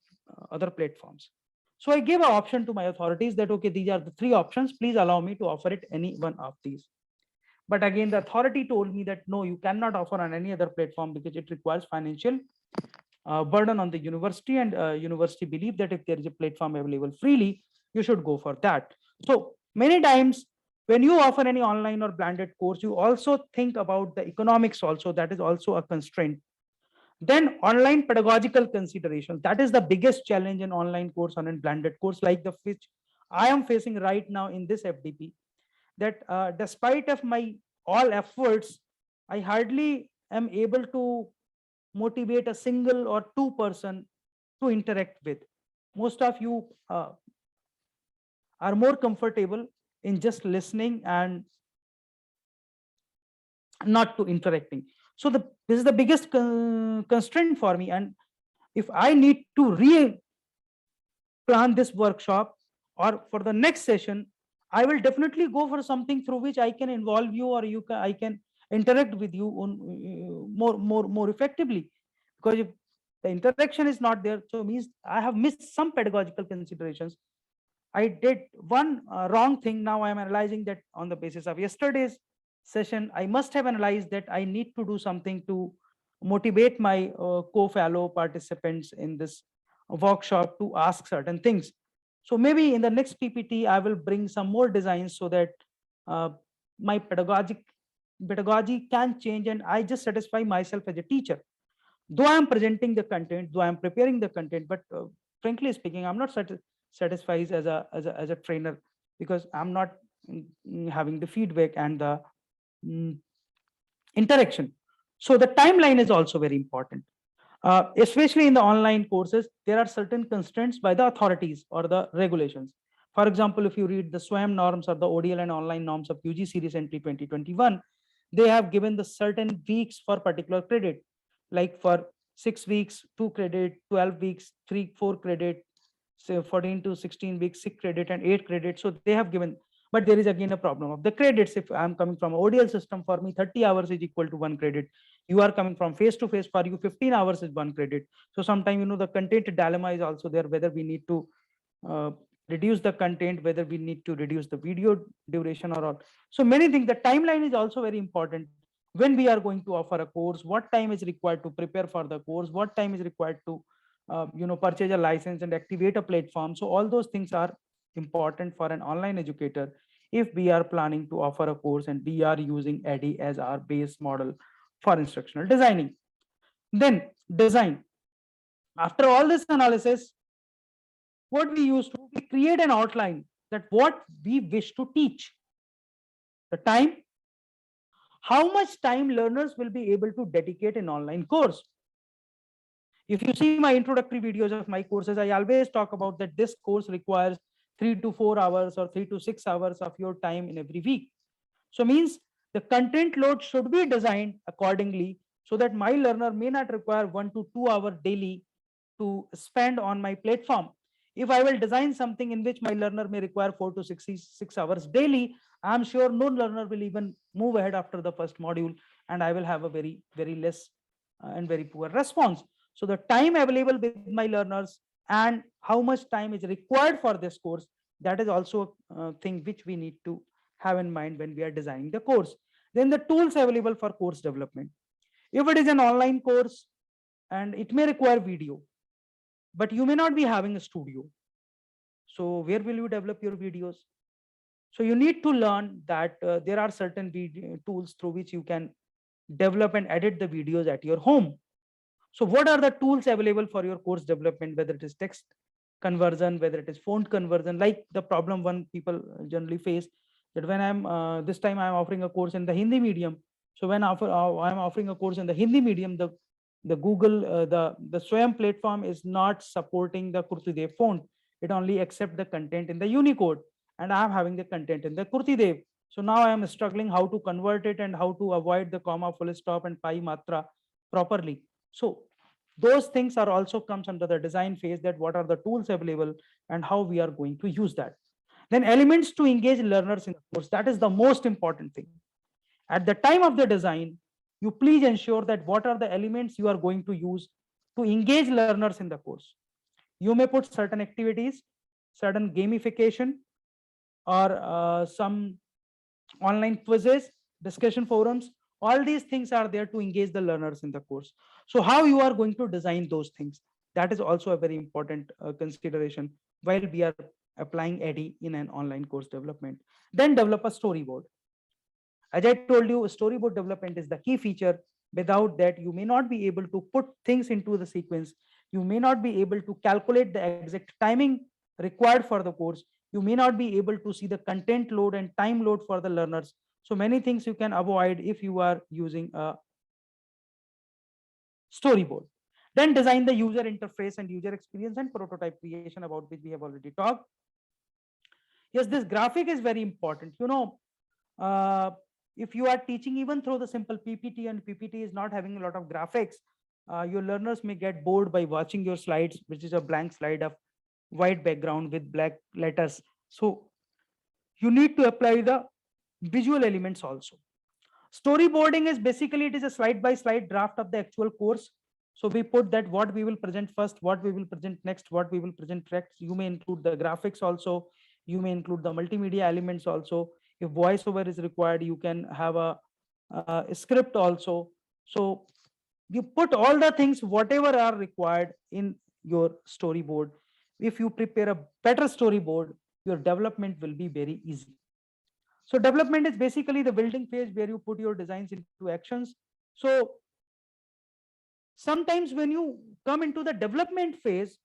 other platforms. So I gave an option to my authorities that, okay, these are the three options. Please allow me to offer it any one of these. But again, the authority told me that no, you cannot offer on any other platform because it requires financial burden on the university, and university believe that if there is a platform available freely, you should go for that. So Many times when you offer any online or blended course, you also think about the economics also. That is also a constraint. Then online pedagogical considerations. That is the biggest challenge in online course on a blended course like the which I am facing right now in this FDP. That despite of my all efforts, I hardly am able to motivate a single or two person to interact with. Most of you are more comfortable in just listening and not to interacting. So this is the biggest constraint for me. And if I need to plan this workshop or for the next session, I will definitely go for something through which I can involve you, or I can interact with you on more effectively. Because if the interaction is not there, so means I have missed some pedagogical considerations. I did one wrong thing. Now I am analyzing that on the basis of yesterday's session. I must have analyzed that I need to do something to motivate my co-fellow participants in this workshop to ask certain things. So maybe in the next PPT, I will bring some more designs so that uh, my pedagogy can change and I just satisfy myself as a teacher. Though I am presenting the content, though I am preparing the content, but frankly speaking, I'm not satisfied as a trainer, because I'm not having the feedback and the mm, interaction. So the timeline is also very important. Especially in the online courses, there are certain constraints by the authorities or the regulations. For example, if you read the SWAM norms or the ODL and online norms of UGC recently 2021, they have given the certain weeks for particular credit, like for 6 weeks, 2 credit, 12 weeks, 4 credit, say 14 to 16 weeks, 6 credit and 8 credit. So they have given, but there is again a problem of the credits. If I'm coming from ODL system, for me 30 hours is equal to 1 credit. You are coming from face to face, for you 15 hours is 1 credit. So sometimes, the content dilemma is also there, whether we need to uh, reduce the content, whether we need to reduce the video duration or all. So many things. The timeline is also very important. When we are going to offer a course, what time is required to prepare for the course, what time is required to purchase a license and activate a platform. So all those things are important for an online educator if we are planning to offer a course and we are using ADDIE as our base model for instructional designing. Then design. After all this analysis, what we used to, we create an outline that what we wish to teach, the time, how much time learners will be able to dedicate an online course. If you see my introductory videos of my courses, I always talk about that this course requires 3 to 4 hours or 3 to 6 hours of your time in every week. So means the content load should be designed accordingly so that my learner may not require 1 to 2 hours daily to spend on my platform. If I will design something in which my learner may require 4 to 6 hours daily, I'm sure no learner will even move ahead after the first module, and I will have a very less and very poor response. So the time available with my learners and how much time is required for this course, that is also a thing which we need to have in mind when we are designing the course. Then the tools available for course development. If it is an online course and it may require video, but you may not be having a studio. So where will you develop your videos? So you need to learn that there are certain video tools through which you can develop and edit the videos at your home. So what are the tools available for your course development, whether it is text conversion, whether it is font conversion, like the problem one people generally face, that when I'm this time I'm offering a course in the Hindi medium. So when I'm offering a course in the Hindi medium, the Google, the Swayam platform is not supporting the Kurtidev font. It only accepts the content in the Unicode, and I'm having the content in the Kurtidev. So now I am struggling how to convert it and how to avoid the comma, full stop, and pi matra properly. So those things are also comes under the design phase, that what are the tools available and how we are going to use that. Then elements to engage learners in the course. That is the most important thing. At the time of the design, you please ensure that what are the elements you are going to use to engage learners in the course. You may put certain activities, certain gamification, or some online quizzes, discussion forums. All these things are there to engage the learners in the course. So how you are going to design those things, that is also a very important consideration while we are applying ADDIE in an online course development. Then develop a storyboard. As I told you, storyboard development is the key feature. Without that, you may not be able to put things into the sequence. You may not be able to calculate the exact timing required for the course. You may not be able to see the content load and time load for the learners. So many things you can avoid if you are using a storyboard. Then design the user interface and user experience and prototype creation, about which we have already talked. Yes, this graphic is very important. Uh, if you are teaching even through the simple PPT and PPT is not having a lot of graphics, your learners may get bored by watching your slides, which is a blank slide of white background with black letters. So you need to apply the visual elements also. Storyboarding is basically, it is a slide by slide draft of the actual course. So we put that what we will present first, what we will present next, what we will present next. You may include the graphics also. You may include the multimedia elements also. If voiceover is required, you can have a script also. So you put all the things, whatever are required in your storyboard. If you prepare a better storyboard, your development will be very easy. So development is basically the building phase where you put your designs into actions. So sometimes when you come into the development phase,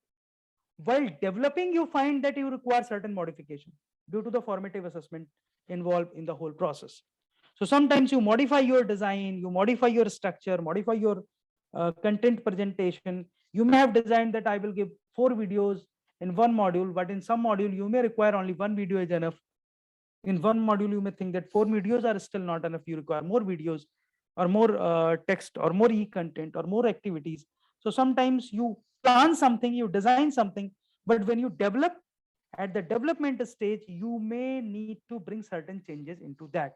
while developing, you find that you require certain modification due to the formative assessment involved in the whole process. So sometimes you modify your design, you modify your structure, modify your content presentation. You may have designed that I will give 4 videos in one module, but in some module you may require only 1 video is enough. In one module you may think that 4 videos are still not enough, you require more videos or more text or more e-content or more activities. So sometimes you plan something, you design something, but when you develop, at the development stage, you may need to bring certain changes into that.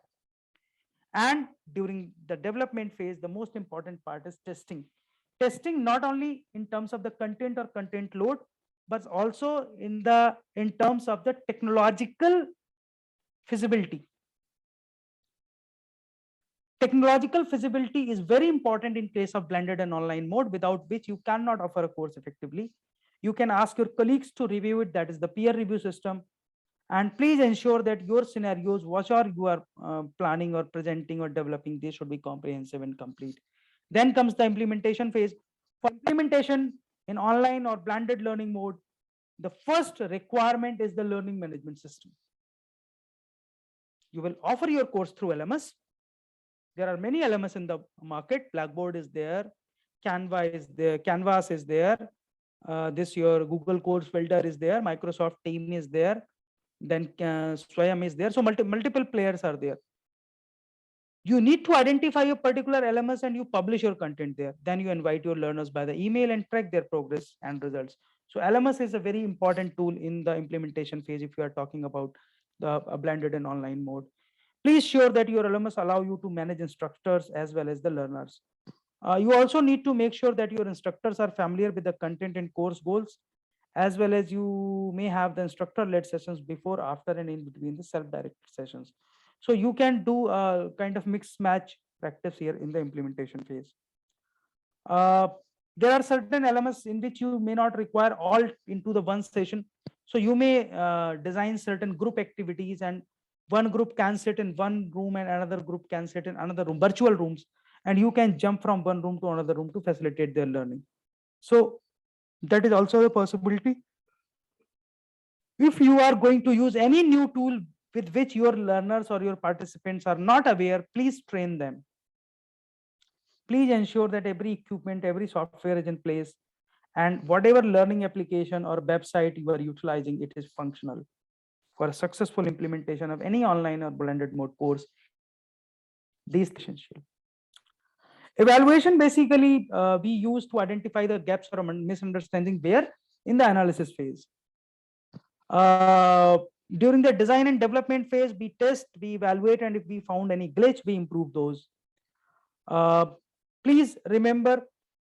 And during the development phase, the most important part is testing. Testing not only in terms of the content or content load, but also in terms of the technological feasibility. Technological feasibility is very important in case of blended and online mode, without which you cannot offer a course effectively. You can ask your colleagues to review it, that is the peer review system. And please ensure that your scenarios, what are you are planning or presenting or developing, they should be comprehensive and complete. Then comes the implementation phase. For implementation in online or blended learning mode, the first requirement is the learning management system. You will offer your course through LMS. There are many LMS in the market. Blackboard is there, Canvas is there. This your Google Course Filter is there, Microsoft Team is there, then Swayam is there. So multiple players are there. You need to identify a particular LMS and you publish your content there. Then you invite your learners by the email and track their progress and results. So LMS is a very important tool in the implementation phase if you are talking about the blended and online mode. Please sure that your LMS allow you to manage instructors as well as the learners. You also need to make sure that your instructors are familiar with the content and course goals, as well as you may have the instructor-led sessions before, after, and in between the self-directed sessions. So you can do a kind of mix match practice here in the implementation phase. There are certain elements in which you may not require all into the one session. So you may design certain group activities, and one group can sit in one room and another group can sit in another room, virtual rooms, and you can jump from one room to another room to facilitate their learning. So that is also a possibility. If you are going to use any new tool with which your learners or your participants are not aware, please train them. Please ensure that every equipment, every software is in place, and whatever learning application or website you are utilizing, it is functional. For a successful implementation of any online or blended mode course, these are essential. Evaluation basically we use to identify the gaps or misunderstanding where in the analysis phase. During the design and development phase, we test, we evaluate, and if we found any glitch, we improve those. Please remember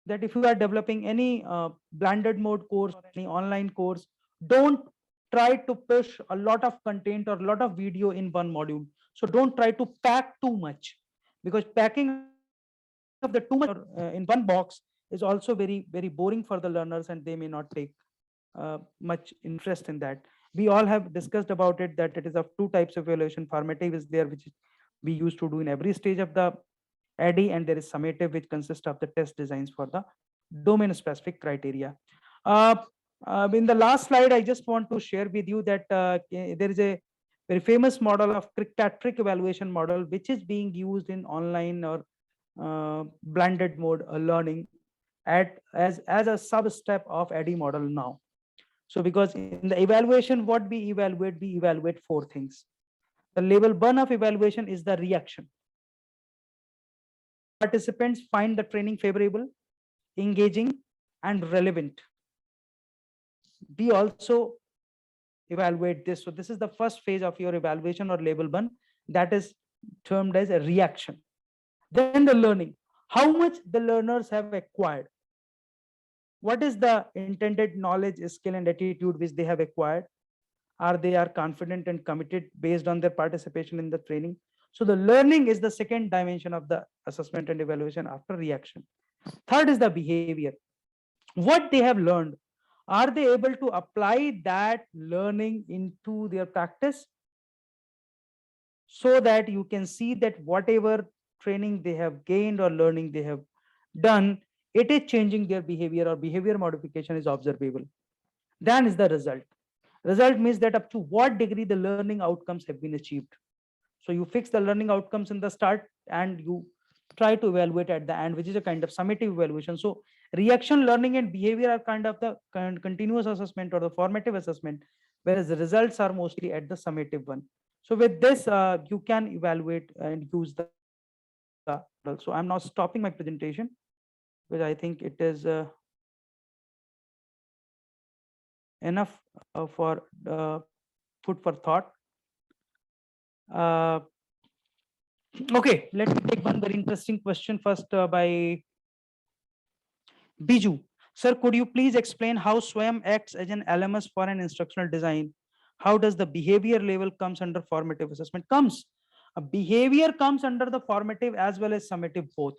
that if you are developing any blended mode course or any online course, don't try to push a lot of content or a lot of video in one module. So don't try to pack too much, because packing of the too much in one box is also very boring for the learners, and they may not take much interest in that. We all have discussed about it, that it is of two types of evaluation. Formative is there, which we used to do in every stage of the ADDIE, and there is summative, which consists of the test designs for the domain specific criteria. Uh, in the last slide, I just want to share with you that there is a very famous model of Kirkpatrick evaluation model, which is being used in online or blended mode learning as a sub step of ADDIE model now. So because in the evaluation, what we evaluate four things. The level one of evaluation is the reaction. Participants find the training favorable, engaging, and relevant. We also evaluate this. So this is the first phase of your evaluation or level one, that is termed as a reaction. Then the learning, how much the learners have acquired. What is the intended knowledge, skill, and attitude which they have acquired? Are they confident and committed based on their participation in the training? So the learning is the second dimension of the assessment and evaluation after reaction. Third is the behavior. What they have learned, are they able to apply that learning into their practice, so that you can see that whatever training they have gained or learning they have done, it is changing their behavior, or behavior modification is observable. Then is the result. Result means that up to what degree the learning outcomes have been achieved. So you fix the learning outcomes in the start and you try to evaluate at the end, which is a kind of summative evaluation. So reaction, learning, and behavior are kind of the continuous assessment or the formative assessment, whereas the results are mostly at the summative one. So with this, you can evaluate and use the model. So I'm now stopping my presentation, because I think it is enough for food for thought. Okay, let me take one very interesting question first by Biju. Sir, could you please explain how SWAYAM acts as an LMS for an instructional design? How does the behavior level comes under formative assessment? Comes. A behavior comes under the formative as well as summative both.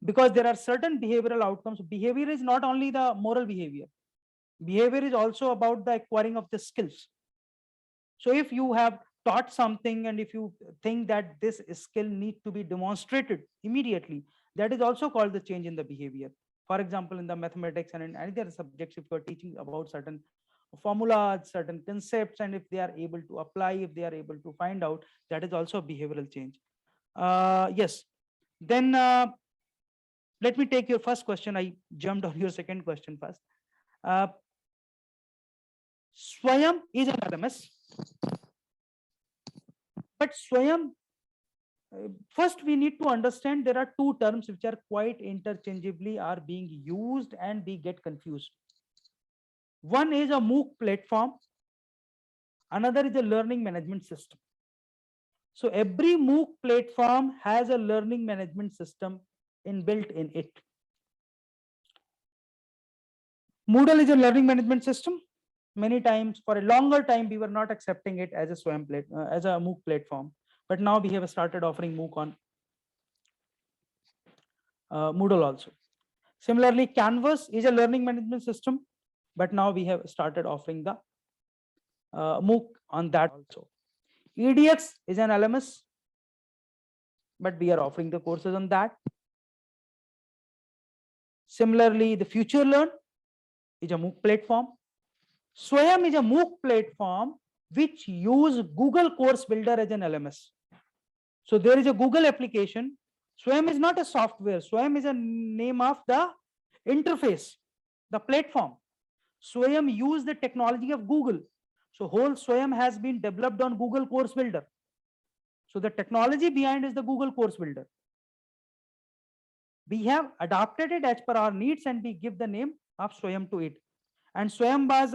Because there are certain behavioral outcomes. Behavior is not only the moral behavior. Behavior is also about the acquiring of the skills. So if you have taught something and if you think that this skill need to be demonstrated immediately, that is also called the change in the behavior. For example, in the mathematics and in any other subjects, if you are teaching about certain formulas, certain concepts, and if they are able to apply, if they are able to find out, that is also a behavioral change. Yes. Then let me take your first question. I jumped on your second question first. Swayam is an LMS, but Swayam, first we need to understand there are two terms which are quite interchangeably are being used and we get confused. One is a MOOC platform, another is a learning management system. So every MOOC platform has a learning management system inbuilt in it. Moodle is a learning management system. Many times, for a longer time, we were not accepting it as a SWAYAM as a MOOC platform, but now we have started offering MOOC on Moodle also. Similarly, Canvas is a learning management system, but now we have started offering the MOOC on that also. EDX is an LMS, but we are offering the courses on that. Similarly, the Future Learn is a MOOC platform. SWAYAM is a MOOC platform which use Google Course Builder as an LMS. So there is a Google application. SWAYAM is not a software. SWAYAM is a name of the interface, the platform. SWAYAM use the technology of Google. So whole SWAYAM has been developed on Google Course Builder. So the technology behind is the Google Course Builder. We have adapted it as per our needs and we give the name of SWAYAM to it. And SWAYAM was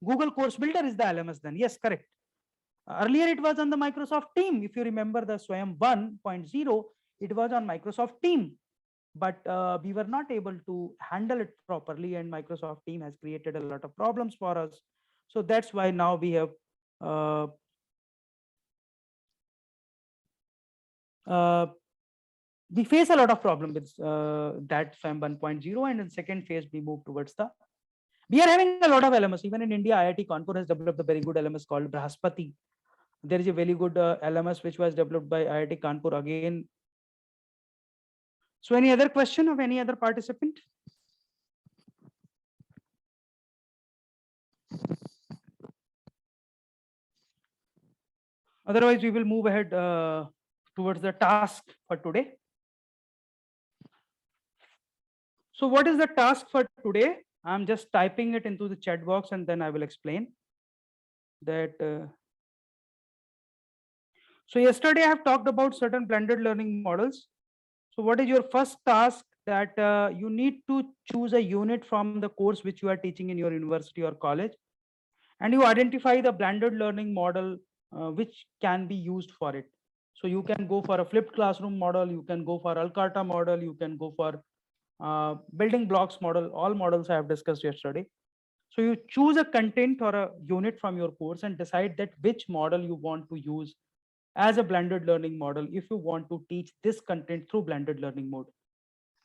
Google Course Builder is the LMS then. Yes, correct. Earlier it was on the Microsoft Team. If you remember the SWAYAM 1.0, it was on Microsoft Team. But we were not able to handle it properly and Microsoft Team has created a lot of problems for us. So that's why now we have we face a lot of problem with that SWAYAM 1.0, and in second phase we move towards the We are having a lot of LMS. Even in India, IIT Kanpur has developed a very good LMS called Brahaspati. There is a very good LMS which was developed by IIT Kanpur again. So any other question of any other participant? Otherwise, we will move ahead towards the task for today. So what is the task for today? I'm just typing it into the chat box and then I will explain that. So yesterday I have talked about certain blended learning models. So what is your first task? That you need to choose a unit from the course which you are teaching in your university or college, and you identify the blended learning model which can be used for it. So you can go for a flipped classroom model, you can go for Alcarta model, you can go for building blocks model. All models I have discussed yesterday. So you choose a content or a unit from your course and decide that which model you want to use as a blended learning model if you want to teach this content through blended learning mode.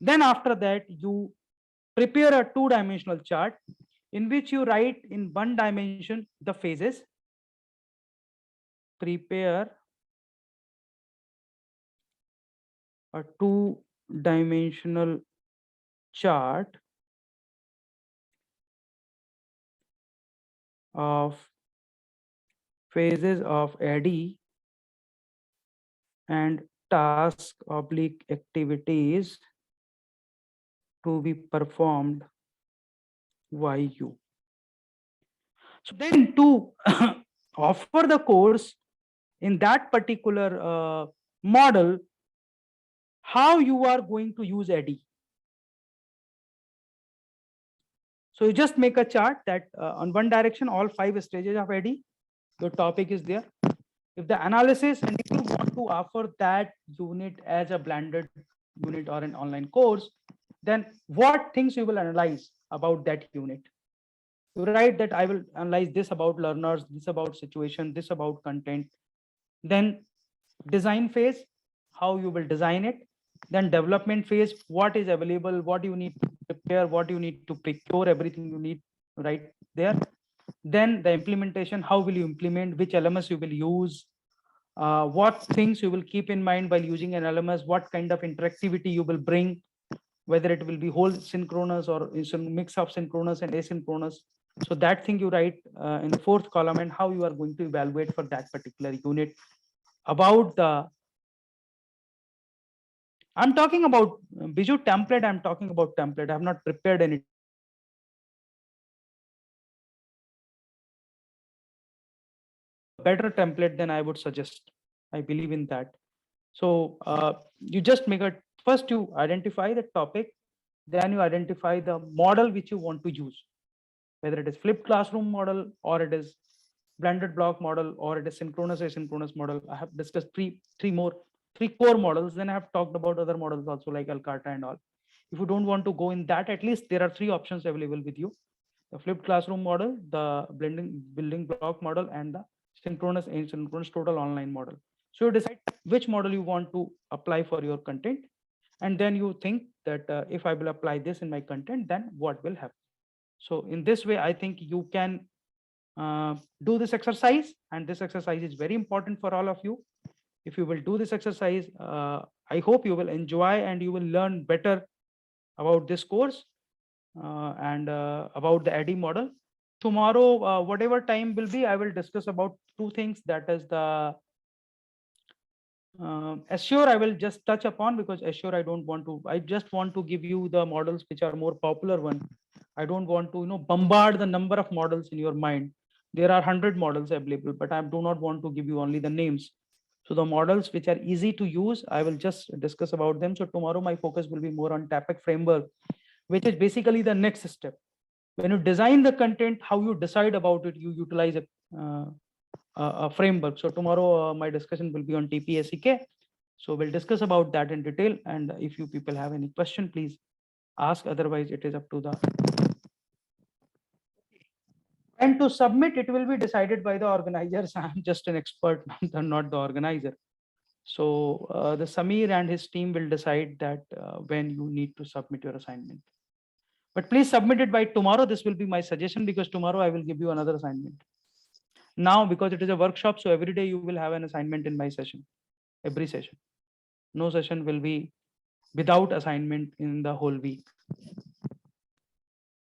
Then after that, you prepare a two-dimensional chart in which you write in one dimension the phases. Prepare a two-dimensional chart of phases of ADDIE and task oblique activities to be performed by you. So then to offer the course in that particular model, how you are going to use ADDIE. So you just make a chart that on one direction, all 5 stages of ADDIE, your topic is there. If the analysis, and if you want to offer that unit as a blended unit or an online course, then what things you will analyze about that unit. You write that I will analyze this about learners, this about situation, this about content. Then design phase, how you will design it. Then development phase, what is available, what you need to prepare, what you need to procure, everything you need right there. Then the implementation, how will you implement, which LMS you will use, what things you will keep in mind while using an LMS, what kind of interactivity you will bring, whether it will be whole synchronous or is a mix of synchronous and asynchronous. So that thing you write in the 4th column, and how you are going to evaluate for that particular unit. About the, I'm talking about Biju template, I'm talking about template. I have not prepared any better template, then I would suggest. I believe in that. So you just make a, first you identify the topic, then you identify the model which you want to use, whether it is flipped classroom model or it is blended block model or it is synchronous asynchronous model. I have discussed three core models. Then I have talked about other models also like Alcarta and all. If you don't want to go in that, at least there are 3 options available with you: the flipped classroom model, the building block model, and the synchronous asynchronous total online model. So you decide which model you want to apply for your content, and then you think that if I will apply this in my content, then what will happen. So in this way, I think you can do this exercise, and this exercise is very important for all of you. If you will do this exercise, I hope you will enjoy and you will learn better about this course and about the ADDIE model. Tomorrow, whatever time will be, I will discuss about 2 things. That is the Assure I will just touch upon, because Assure I just want to give you the models which are more popular one. I don't want to bombard the number of models in your mind. There are 100 models available, but I do not want to give you only the names. So the models which are easy to use, I will just discuss about them. So tomorrow my focus will be more on TAPEC framework, which is basically the next step. When you design the content, how you decide about it, you utilize a framework. So tomorrow my discussion will be on TPSEK. So we'll discuss about that in detail. And if you people have any question, please ask. Otherwise, it is up to the. And to submit, it will be decided by the organizers. I'm just an expert, not the organizer. So the Samir and his team will decide that when you need to submit your assignment. But please submit it by tomorrow. This will be my suggestion, because tomorrow I will give you another assignment. Now, because it is a workshop, so every day you will have an assignment in my session, every session. No session will be without assignment in the whole week.